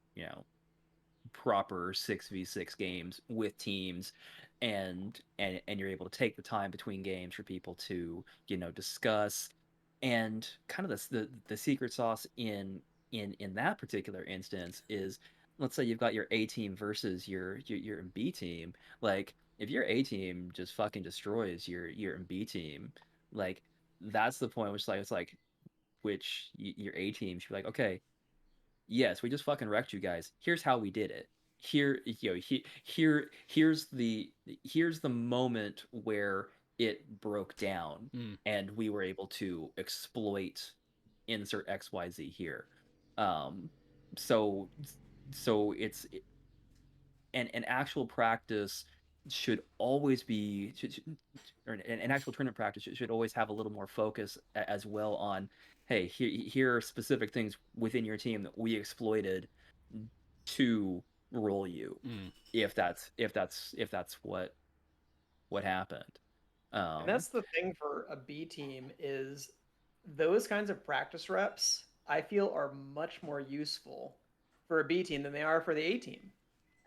proper 6v6 games with teams, and you're able to take the time between games for people to discuss. And kind of the secret sauce in that particular instance is, let's say you've got your A team versus your B team. Like, if your A team just fucking destroys your B team, like, that's the point which, like, it's like, your A team should be like, okay, yes, we just fucking wrecked you guys. Here's how we did it. Here's the moment where it broke down, and we were able to exploit insert XYZ here. Um, so it's an actual practice should always be or an actual tournament practice should always have a little more focus as well on, hey, here are specific things within your team that we exploited to roll you, if that's what happened. And that's the thing for a B team, is those kinds of practice reps, I feel, are much more useful for a B team than they are for the A team,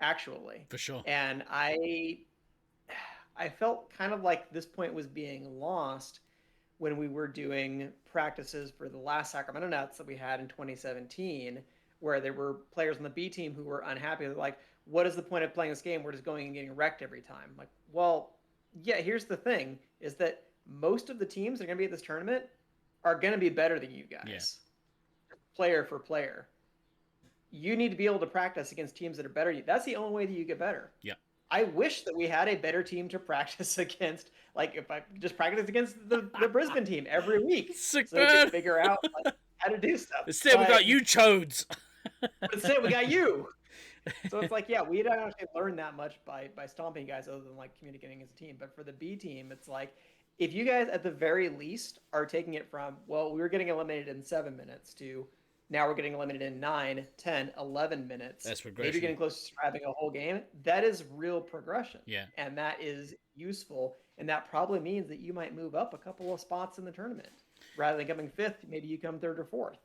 actually. For sure. And I felt kind of like this point was being lost when we were doing practices for the last Sacramento Nets that we had in 2017, where there were players on the B team who were unhappy. They're like, what is the point of playing this game? We're just going and getting wrecked every time. Like, well, yeah, here's the thing, is that most of the teams that are going to be at this tournament are going to be better than you guys, player for player. You need to be able to practice against teams that are better than you. That's the only way that you get better. Yeah. I wish that we had a better team to practice against. Like, if I just practice against the Brisbane team every week, Sick so we bird. could figure out how to do stuff. Instead, we got you chodes. Instead, we got you. So it's like, yeah, we don't actually learn that much by stomping guys, other than like communicating as a team. But for the B team, it's like, if you guys at the very least are taking it from, well, we were getting eliminated in 7 minutes to now we're getting eliminated in 9, 10, 11 minutes. That's progression. Maybe getting close to having a whole game. That is real progression. Yeah. And that is useful. And that probably means that you might move up a couple of spots in the tournament. Rather than coming 5th, maybe you come 3rd or 4th.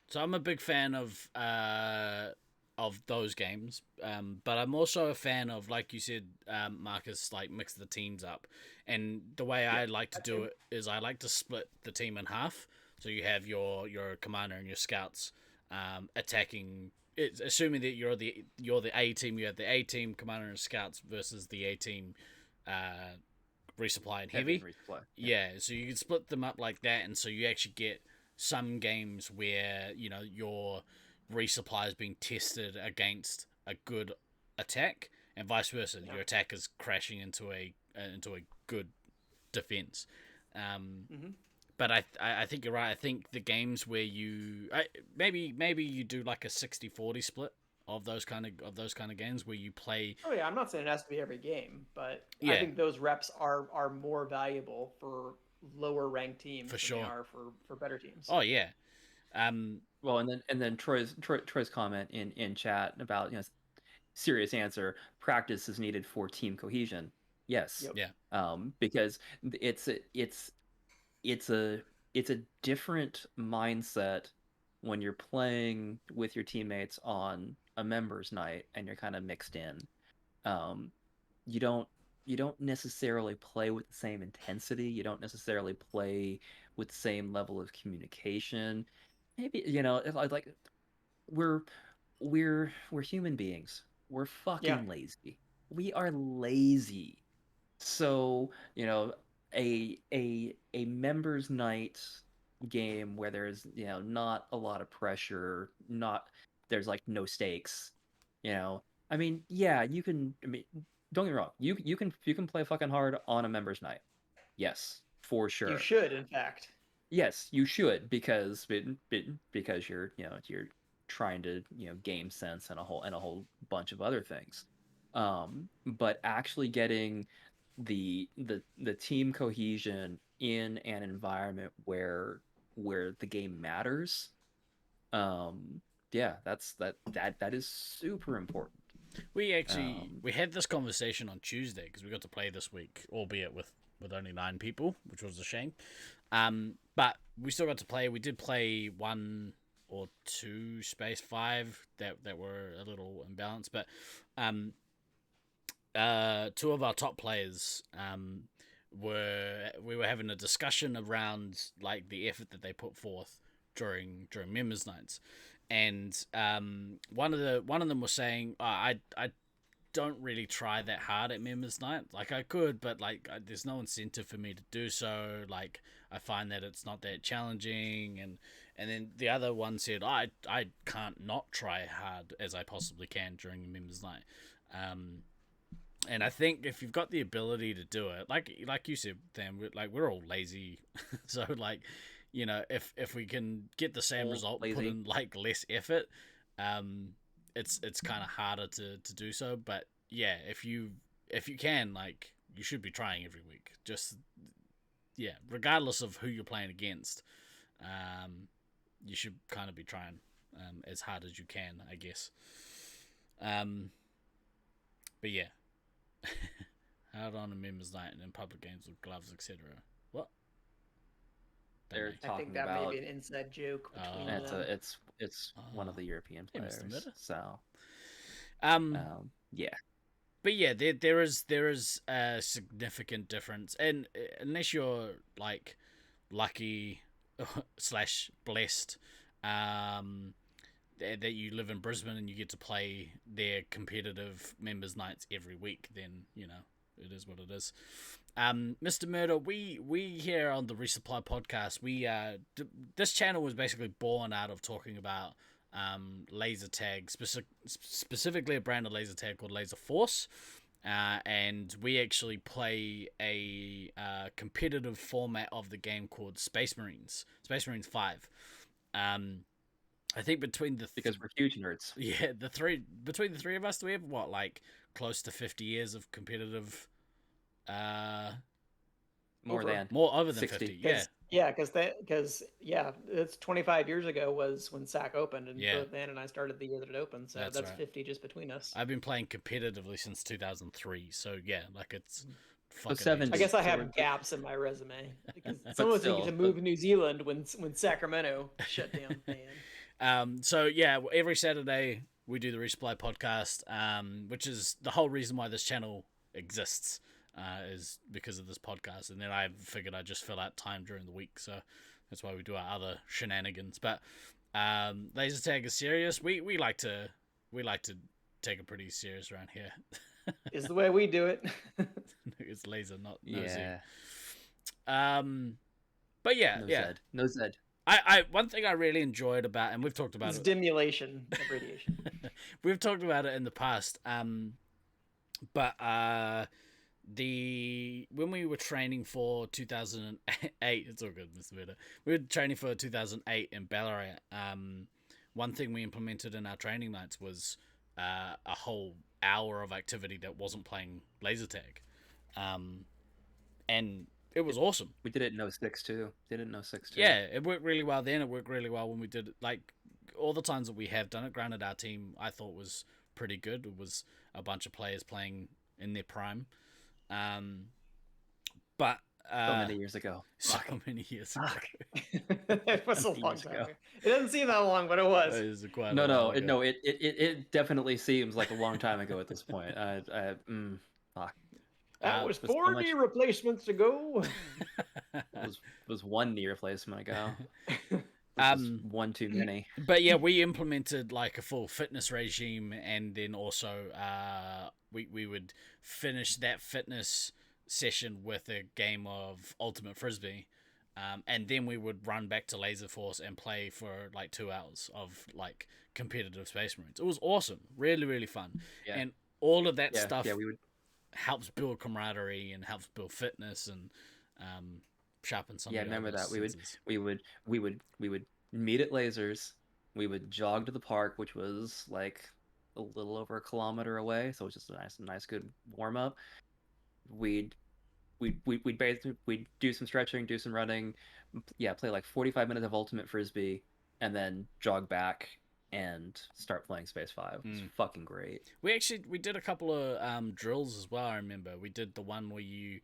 So I'm a big fan of those games, but I'm also a fan of, like you said, Marcus, like, mix the teams up. And the way I like to do it is I like to split the team in half. So you have your commander and your scouts attacking. It's assuming that you're the A team. You have the A team commander and scouts versus the A team resupply and heavy. Resupply. Yeah, so you can split them up like that, and so you actually get some games where your resupply is being tested against a good attack, and vice versa. Your attack is crashing into a good defense. But I think you're right. I think the games where maybe you do like a 60-40 split of those kind of games where you play. Oh yeah, I'm not saying it has to be every game, but Yeah. I think those reps are more valuable for lower ranked teams For than sure. they are for better teams. Oh yeah. Well, and then Troy's comment in chat about, serious answer, practice is needed for team cohesion. Yes. Yep. Yeah. Because it's a different mindset when you're playing with your teammates on a members night and you're kind of mixed in. You don't necessarily play with the same intensity. You don't necessarily play with the same level of communication. Maybe, if like we're human beings. We're fucking lazy. We are lazy. So, a members night game where there's, not a lot of pressure, there's like no stakes, I mean, yeah, you can, don't get me wrong, you can play fucking hard on a members night. Yes, for sure. You should, in fact. Yes, you should, because you're you're trying to game sense and a whole bunch of other things. But actually getting the team cohesion in an environment where the game matters, yeah, that is super important. We actually we had this conversation on Tuesday because we got to play this week, albeit with only 9 people, which was a shame. But we still got to play. We did play 1 or 2 Space 5 that were a little imbalanced, but 2 of our top players we were having a discussion around like the effort that they put forth during members nights, and one of them was saying, I don't really try that hard at members night. Like I could, but like there's no incentive for me to do so. Like I find that it's not that challenging, and then the other one said, I can't not try hard as I possibly can during members night. And I think if you've got the ability to do it, like you said, Dan, we're all lazy, so like, you know, if we can get the same result, put in like less effort, it's kind of harder to do so. But yeah, if you can, like, you should be trying every week. Just regardless of who you're playing against, you should kind of be trying as hard as you can, I guess. But yeah. Hard on a members night and in public games with gloves, etc. What? They're I talking think that about may be an inside joke between them. it's one of the European players. So yeah. But yeah, there is a significant difference, and unless you're like lucky / blessed, that you live in Brisbane and you get to play their competitive members nights every week, then you know it is what it is. Mr. Murder, we here on the Resupply Podcast, this channel was basically born out of talking about laser tag, specifically a brand of laser tag called Laser Force, and we actually play a competitive format of the game called Space Marines 5. I think between because we're huge nerds. Yeah, between the three of us, do we have what, like close to 50 years of competitive? More over than 60. 50. Yeah. Yeah, because it's 25 years ago was when SAC opened, and both Dan and I started the year that it opened, so that's right. 50 just between us. I've been playing competitively since 2003, so yeah, like it's. I guess I have gaps in my resume because some of us get to move to New Zealand when Sacramento shut down. So yeah, every Saturday we do the Resupply Podcast, which is the whole reason why this channel exists, is because of this podcast. And then I figured I'd just fill out time during the week, so that's why we do our other shenanigans. But laser tag is serious. We like to take it pretty serious around here. Is the way we do it. It's laser, not Z. But yeah, no Zed. I one thing I really enjoyed about, and we've talked about stimulation of radiation. We've talked about it in the past. But when we were training for 2008, it's all good, Mr. Murder. We were training for 2008 in Ballarat. One thing we implemented in our training nights was a whole hour of activity that wasn't playing laser tag, and it was awesome. We did it in 06 too. Yeah, it worked really well then. It worked really well when we did it. Like all the times that we have done it. Granted, our team I thought was pretty good. It was a bunch of players playing in their prime, but so many years ago. It was a long time ago. It doesn't seem that long, but it was. It was quite it definitely seems like a long time ago at this point. That was 4 knee replacements ago. was 1 knee replacement ago. One too many. But yeah, we implemented like a full fitness regime, and then also we would finish that fitness session with a game of Ultimate Frisbee, and then we would run back to Laser Force and play for like 2 hours of like competitive Space Marines. It was awesome, really really fun, and all of that stuff helps build camaraderie and helps build fitness and sharpen some. Yeah, remember that we would meet at Lasers. We would jog to the park, which was like a little over a kilometer away, so it was just a nice good warm up. We'd we'd do some stretching, do some running, play like 45 minutes of Ultimate Frisbee, and then jog back and start playing Space 5. It's fucking great. We did a couple of drills as well. I remember we did the one where you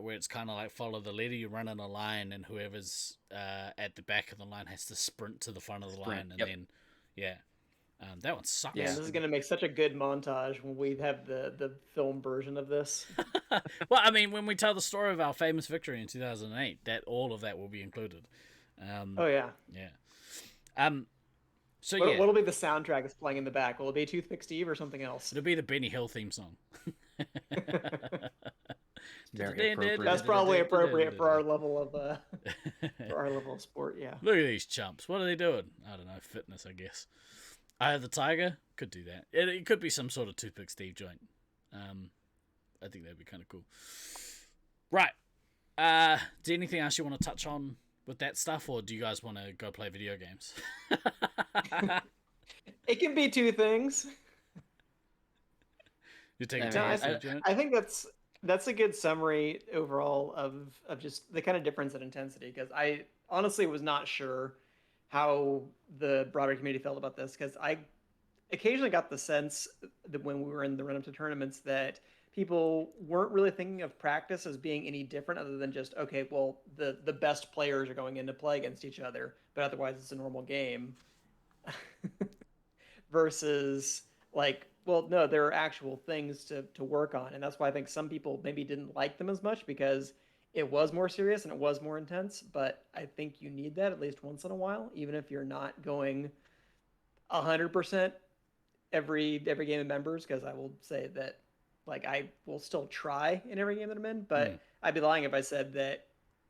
where it's kind of like follow the leader, you run in a line, and whoever's at the back of the line has to sprint to the front of the line, and then that one sucks. Yeah, this is gonna make such a good montage when we have the film version of this. Well, I mean, when we tell the story of our famous victory in 2008, that all of that will be included. Oh yeah. Yeah. So what'll be the soundtrack that's playing in the back? Will it be Toothpick Steve or something else? It'll be the Benny Hill theme song. Very appropriate. That's probably appropriate for our level of sport. Yeah. Look at these chumps. What are they doing? I don't know. Fitness, I guess. Eye of the Tiger could do that. It could be some sort of Toothpick Steve joint. I think that'd be kind of cool. Right. Is there anything else you want to touch on with that stuff, or do you guys want to go play video games? It can be two things. You're taking I think that's a good summary overall of just the kind of difference in intensity, because I honestly was not sure how the broader community felt about this, because I occasionally got the sense that when we were in the run-up to tournaments that people weren't really thinking of practice as being any different other than just, okay, well, the best players are going in to play against each other, but otherwise it's a normal game. Versus like, well, no, there are actual things to work on. And that's why I think some people maybe didn't like them as much, because it was more serious and it was more intense. But I think you need that at least once in a while, even if you're not going 100% every game of members, because I will say that, like, I will still try in every game that I'm in, but I'd be lying if I said that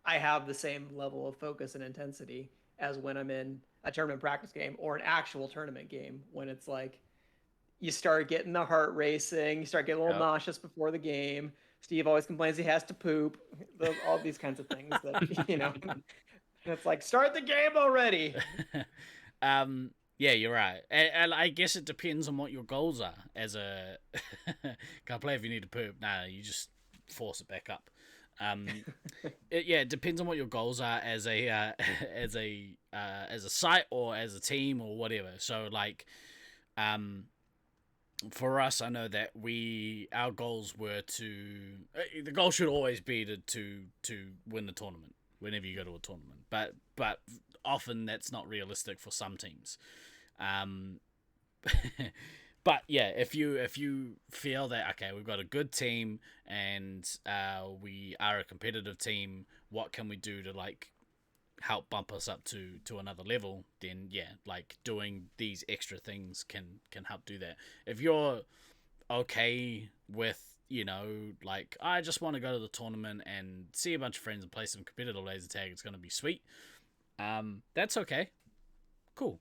I have the same level of focus and intensity as when I'm in a tournament practice game or an actual tournament game, when it's like you start getting the heart racing, you start getting a little nauseous before the game. Steve always complains he has to poop, all these kinds of things that, you know, it's like, start the game already. Yeah, you're right. And I guess it depends on what your goals are. As a can't play if you need to poop. Nah, you just force it back up. It depends on what your goals are as a site or as a team or whatever. So like, for us, I know that our goals were the goal should always be to win the tournament whenever you go to a tournament. But often that's not realistic for some teams. But yeah, if you feel that, okay, we've got a good team and we are a competitive team, what can we do to like help bump us up to another level? Then yeah, like doing these extra things can help do that. If you're okay with, you know, like, I just want to go to the tournament and see a bunch of friends and play some competitive laser tag, it's going to be sweet. That's okay. Cool.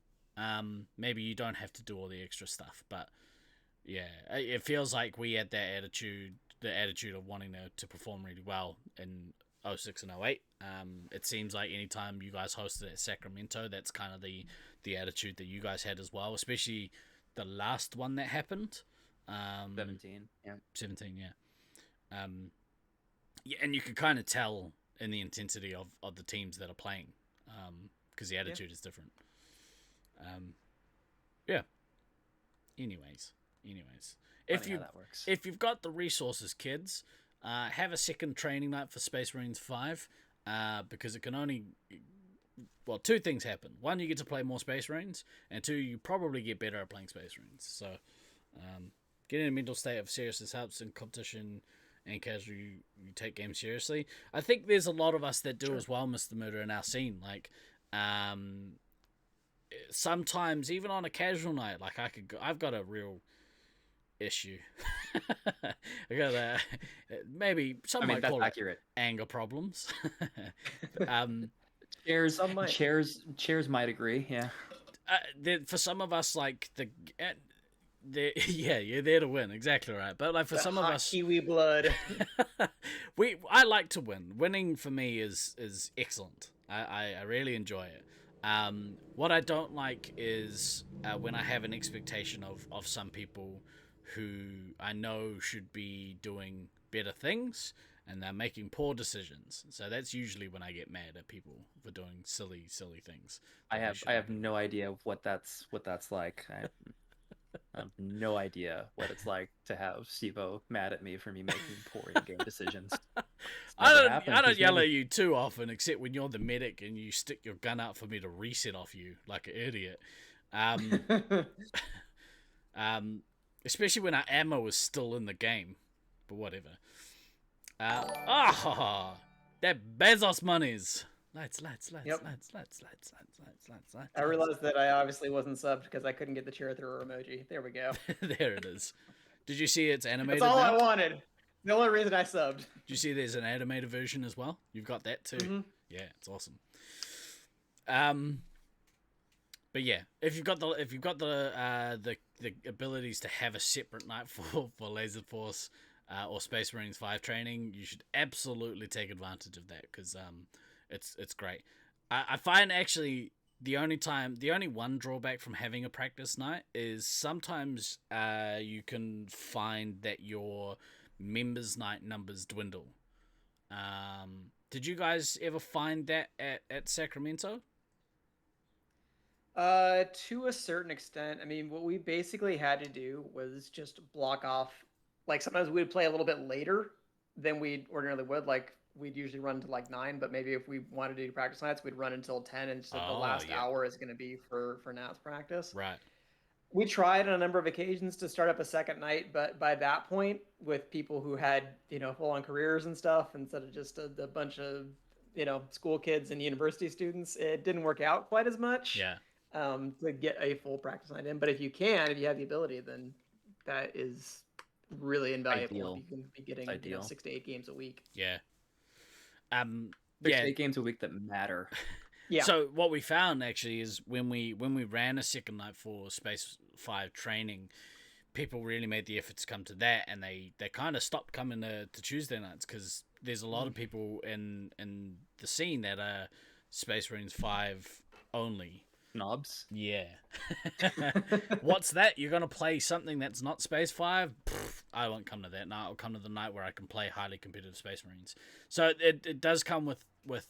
Maybe you don't have to do all the extra stuff, but yeah, it feels like we had that attitude, the attitude of wanting to perform really well in 06 and 08. It seems like anytime you guys hosted at Sacramento, that's kind of the attitude that you guys had as well, especially the last one that happened. 17, yeah. 17, yeah. Yeah, and you can kind of tell in the intensity of the teams that are playing, because the attitude is different. Yeah. Anyways, if you've got the resources, kids, have a second training night for Space Marines 5, because it can only, well, two things happen. One, you get to play more Space Marines, and two, you probably get better at playing Space Marines. So, getting in a mental state of seriousness helps in competition and casual. You take games seriously. I think there's a lot of us that do as well, Mr. Murder, in our scene. Like, sometimes even on a casual night, like I've got a real issue. I got maybe some might call accurate. It anger problems. Chairs might agree. Yeah. For some of us, like you're there to win, exactly right. But like for some of us, Kiwi blood. I like to win. Winning for me is excellent. I really enjoy it. What I don't like is when I have an expectation of some people who I know should be doing better things, and they're making poor decisions. So that's usually when I get mad at people for doing silly things. I have no idea what that's like. I have no idea what it's like to have Steve-O mad at me for me making poor in-game decisions. I don't yell at you too often, except when you're the medic and you stick your gun out for me to reset off you like an idiot. Especially when our ammo is still in the game. But whatever. That Bezos monies. Lights. Yep. Lights. I realized that I obviously wasn't subbed because I couldn't get the cheer through emoji. There we go. There it is. Did you see it's animated? That's all now? I wanted. The only reason I subbed. Did you see there's an animated version as well? You've got that too. Mm-hmm. Yeah, it's awesome. But yeah, if you've got the abilities to have a separate night for Laser Force or Space Marines 5 training, you should absolutely take advantage of that because it's great. I find actually the only one drawback from having a practice night is sometimes you can find that your members night numbers dwindle. Did you guys ever find that at Sacramento? To a certain extent. I mean, what we basically had to do was just block off. Like sometimes we'd play a little bit later than we ordinarily would. Like we'd usually run to like 9, but maybe if we wanted to do practice nights, we'd run until 10, and so the last hour is going to be for Nat's practice. Right. We tried on a number of occasions to start up a second night, but by that point, with people who had full-on careers and stuff, instead of just a bunch of school kids and university students, it didn't work out quite as much. Yeah. To get a full practice night in, but if you have the ability, then that is really invaluable. Ideal. You can be getting 6 to 8 games a week. Yeah. 6 to 8 games a week that matter. Yeah. So what we found actually is when we ran a second night for Space 5 training, people really made the effort to come to that, and they kind of stopped coming to Tuesday nights because there's a lot of people in the scene that are Space Marines 5 only. Knobs. Yeah. What's that? You're gonna play something that's not Space 5? Pfft, I won't come to that night. I'll come to the night where I can play highly competitive Space Marines. So it does come with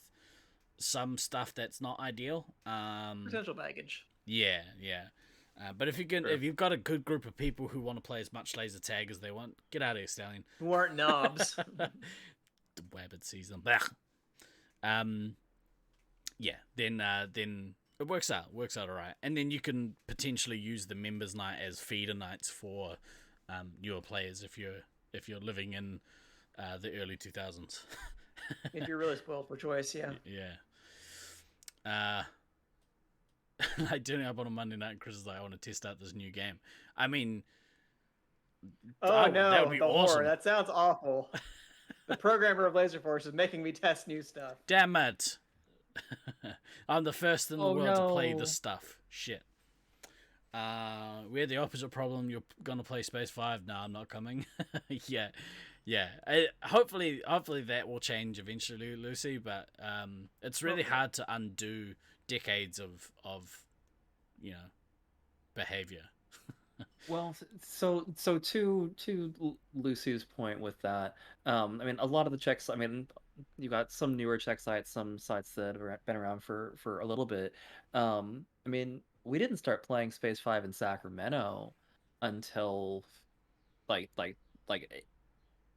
some stuff that's not ideal. Potential baggage. Yeah. But if you've got a good group of people who want to play as much laser tag as they want, get out of here, Stallion. Who aren't knobs. The Wabbit sees them. Yeah. Then it works out all right, and then you can potentially use the members night as feeder nights for newer players if you're living in the early 2000s. If you're really spoiled for choice, yeah. Yeah. Like turning up on a Monday night and Chris is like, I want to test out this new game. I mean, no, that would be awesome. Horror. That sounds awful. The programmer of Laser Force is making me test new stuff. Damn it. I'm the first in the world to play this stuff. Shit. We had the opposite problem. You're gonna play Space 5. No, I'm not coming. Yeah. Hopefully that will change eventually, Lucy. But it's really hard to undo decades of behavior. Well, so to Lucy's point with that, I mean, a lot of the checks. I mean, you got some newer check sites, some sites that have been around for a little bit. I mean, we didn't start playing Space 5 in Sacramento until like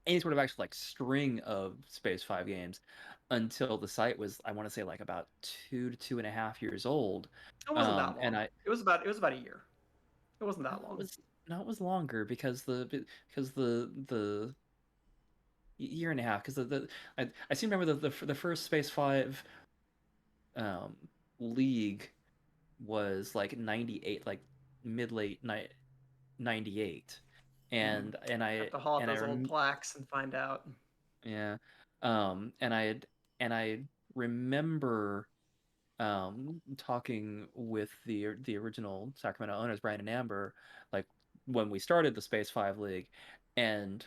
any sort of actual string of Space 5 games until the site was, I want to say, about 2 to 2.5 years old. It wasn't that long. And it was about a year. It wasn't that long. It was longer because the year and a half, because I seem to remember the first Space 5 league was 98, mid-late 98, and I have to haul those old plaques and find out. Yeah. And I remember talking with the original Sacramento owners, Brian and Amber, when we started the Space 5 League, and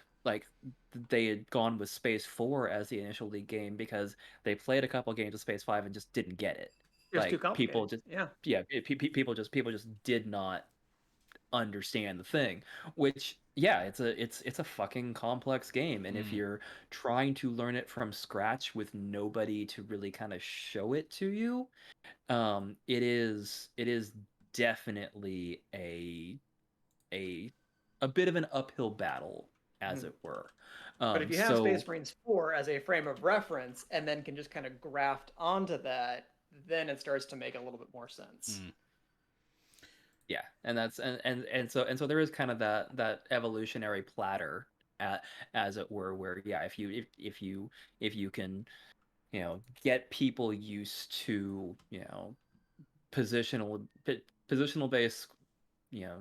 they had gone with Space 4 as the initial league game because they played a couple games of Space 5 and just didn't get it. It was too complicated. People just did not understand the thing. Which, yeah, it's a fucking complex game, and if you're trying to learn it from scratch with nobody to really kind of show it to you, it is definitely a bit of an uphill battle, as it were. But if you have Space Marines 4 as a frame of reference and then can just kind of graft onto that, then it starts to make a little bit more sense. Yeah, and that's and so there is kind of that evolutionary platter, as it were, where yeah, if you can, get people used to, positional based, you know,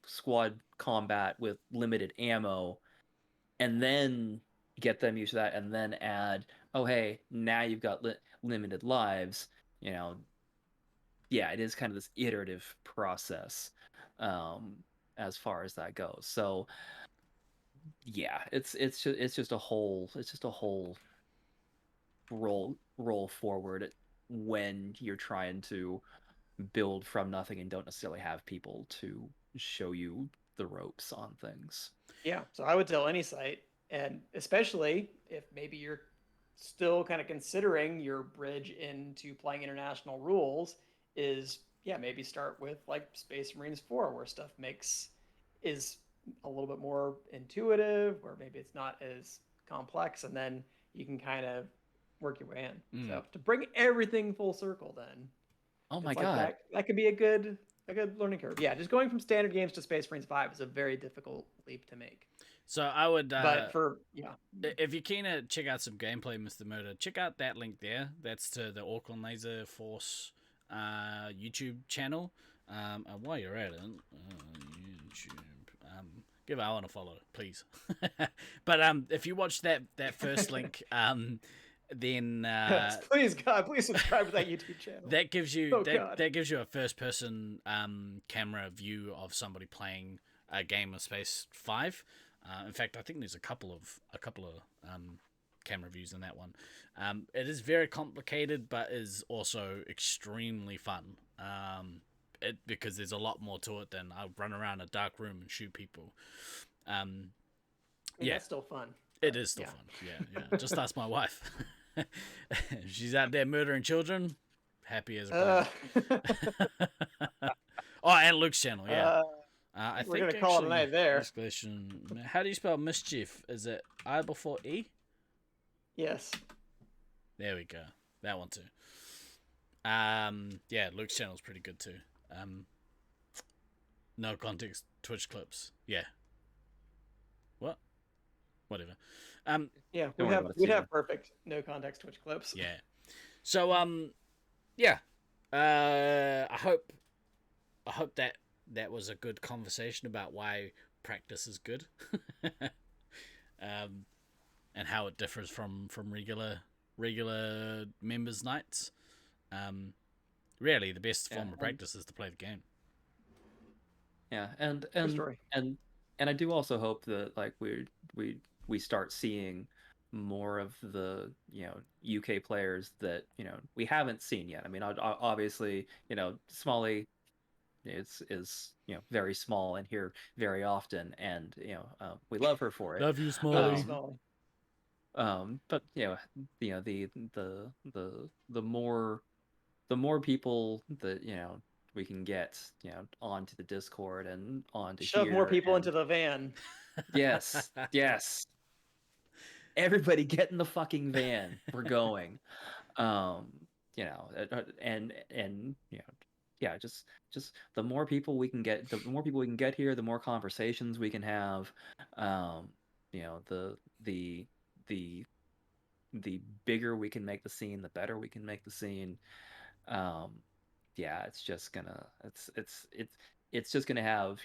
squad combat with limited ammo, and then get them used to that, and then add, oh hey, now you've got limited lives, yeah, it is kind of this iterative process, as far as that goes. So yeah, it's just a whole roll forward when you're trying to build from nothing and don't necessarily have people to show you the ropes on things. Yeah, so I would tell any site, and especially if maybe you're still kind of considering your bridge into playing international rules, is yeah, maybe start with like Space Marines 4, where stuff is a little bit more intuitive, where maybe it's not as complex, and then you can kind of work your way in. So to bring everything full circle, then oh my like god, that could be a good learning curve. Yeah, just going from standard games to Space Marines 5 is a very difficult leap to make. So I would, But if you're keen to check out some gameplay, Mr. Murder, check out that link there. That's to the Auckland Laser Force YouTube channel. And while you're at it, YouTube, give Alan a follow, please. But if you watch that first link, then yes, please subscribe to that YouTube channel. That gives you that gives you a first person camera view of somebody playing a game of Space 5. In fact, I think there's a couple of camera views in that one. It is very complicated, but is also extremely fun. Because there's a lot more to it than I run around a dark room and shoot people. Yeah, it's still fun. It is still fun. Yeah. Just ask my wife. She's out there murdering children. Happy as a pig. Oh, and Luke's channel. Yeah. I We're think gonna call it a night there. How do you spell mischief? Is it I before E? Yes. There we go. That one too. Yeah, Luke's channel's pretty good too. No context Twitch clips. Yeah. What? Whatever. Yeah, we'd have perfect no context Twitch clips. Yeah. So yeah. I hope that was a good conversation about why practice is good. And how it differs from regular members nights. Really the best form of practice is to play the game. Yeah, and I do also hope that like we start seeing more of the UK players that we haven't seen yet. I mean, obviously Smalley is very small and here very often, and we love her for it. Love you, Smalley. But the more people that we can get onto the Discord and onto shove more people into the van. Yes. Everybody get in the fucking van. We're going. Just the more people we can get here, the more conversations we can have. The bigger we can make the scene, the better we can make the scene. It's just gonna have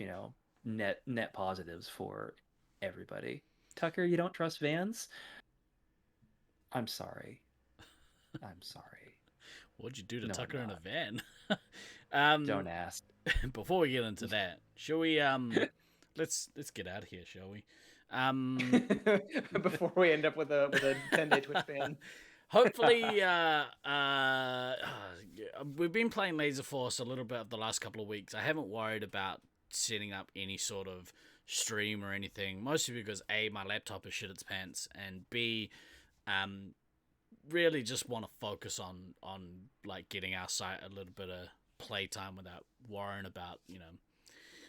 net positives for everybody. Tucker, you don't trust vans? I'm sorry. What'd you do to Tucker in a van? Don't ask. Before we get into that, shall we let's get out of here, shall we? Before we end up with a 10-day Twitch ban. Hopefully, we've been playing Laser Force a little bit of the last couple of weeks. I haven't worried about setting up any sort of stream or anything, mostly because A, my laptop is shit its pants, and B, really just want to focus on like getting our site a little bit of playtime without worrying about, you know,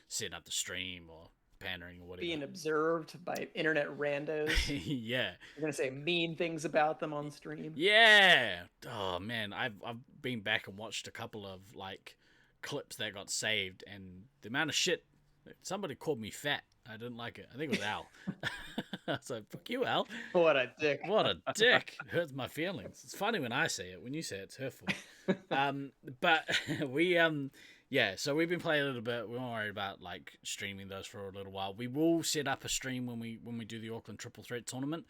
setting up the stream or pandering or whatever. Being observed by internet randos. Yeah. You're gonna say mean things about them on stream. Yeah. Oh man, I've been back and watched a couple of like clips that got saved, and the amount of shit. Somebody called me fat. I didn't like it. I think it was Al. I was like, fuck you, Al. What a dick. What a dick. It hurts my feelings. It's funny when I say it. When you say it, it's hurtful. But we, yeah, so we've been playing a little bit. We won't worry about, like, streaming those for a little while. We will set up a stream when we do the Auckland Triple Threat Tournament,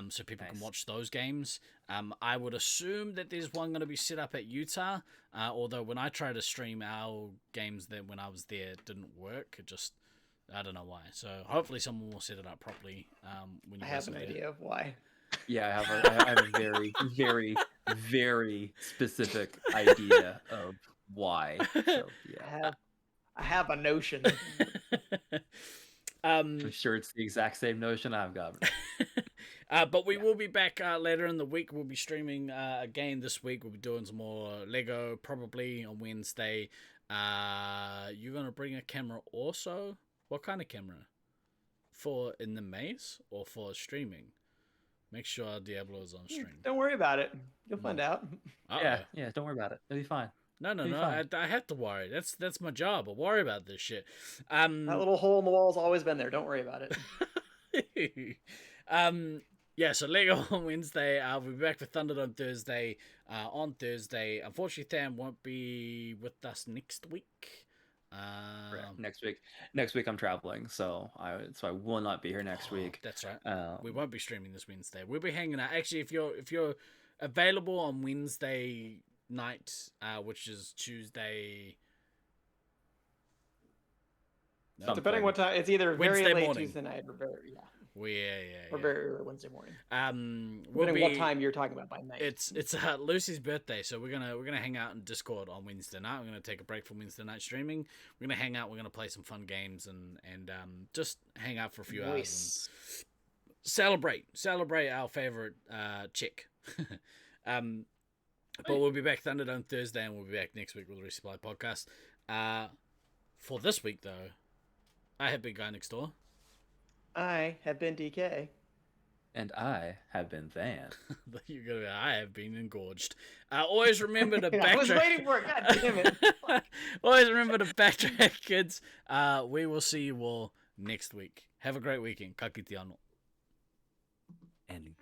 so people can watch those games. I would assume that there's one going to be set up at Utah, although when I tried to stream our games there when I was there, it didn't work. It just... I don't know why. So hopefully someone will set it up properly. When you I have an idea of why. Yeah, I have a very, very, very specific idea of why. So, yeah. I have a notion. I'm sure it's the exact same notion I've got. But we will be back later in the week. We'll be streaming again this week. We'll be doing some more Lego probably on Wednesday. You're going to bring a camera also? What kind of camera? For in the maze or for streaming? Make sure Diablo is on stream. Don't worry about it. You'll find out. Uh-oh. Yeah, don't worry about it. It'll be fine. No. I have to worry. That's my job. I worry about this shit. That little hole in the wall's always been there. Don't worry about it. Yeah, so Lego on Wednesday. We'll be back with Thunderdome Thursday. On Thursday, unfortunately, Tham won't be with us next week. Next week I'm traveling, so I will not be here next week. That's right. We won't be streaming this Wednesday. We'll be hanging out. Actually, if you're available on Wednesday night, which is Tuesday. No, depending what time, it's either Wednesday very late morning. Tuesday night or very Yeah. or very early Wednesday morning. Depending what time you're talking about by night. It's Lucy's birthday, so we're gonna hang out in Discord on Wednesday night. We're gonna take a break from Wednesday night streaming. We're gonna hang out. We're gonna play some fun games and just hang out for a few hours and celebrate our favorite chick. But we'll be back Thunderdome Thursday, and we'll be back next week with the Resupply Podcast. For this week though, I have Big Guy Next Door. I have been DK. And I have been Van. You're gonna be, I have been engorged. Always remember to backtrack. I was waiting for it. God damn it. Always remember to backtrack, kids. We will see you all next week. Have a great weekend. Ka kite anō. And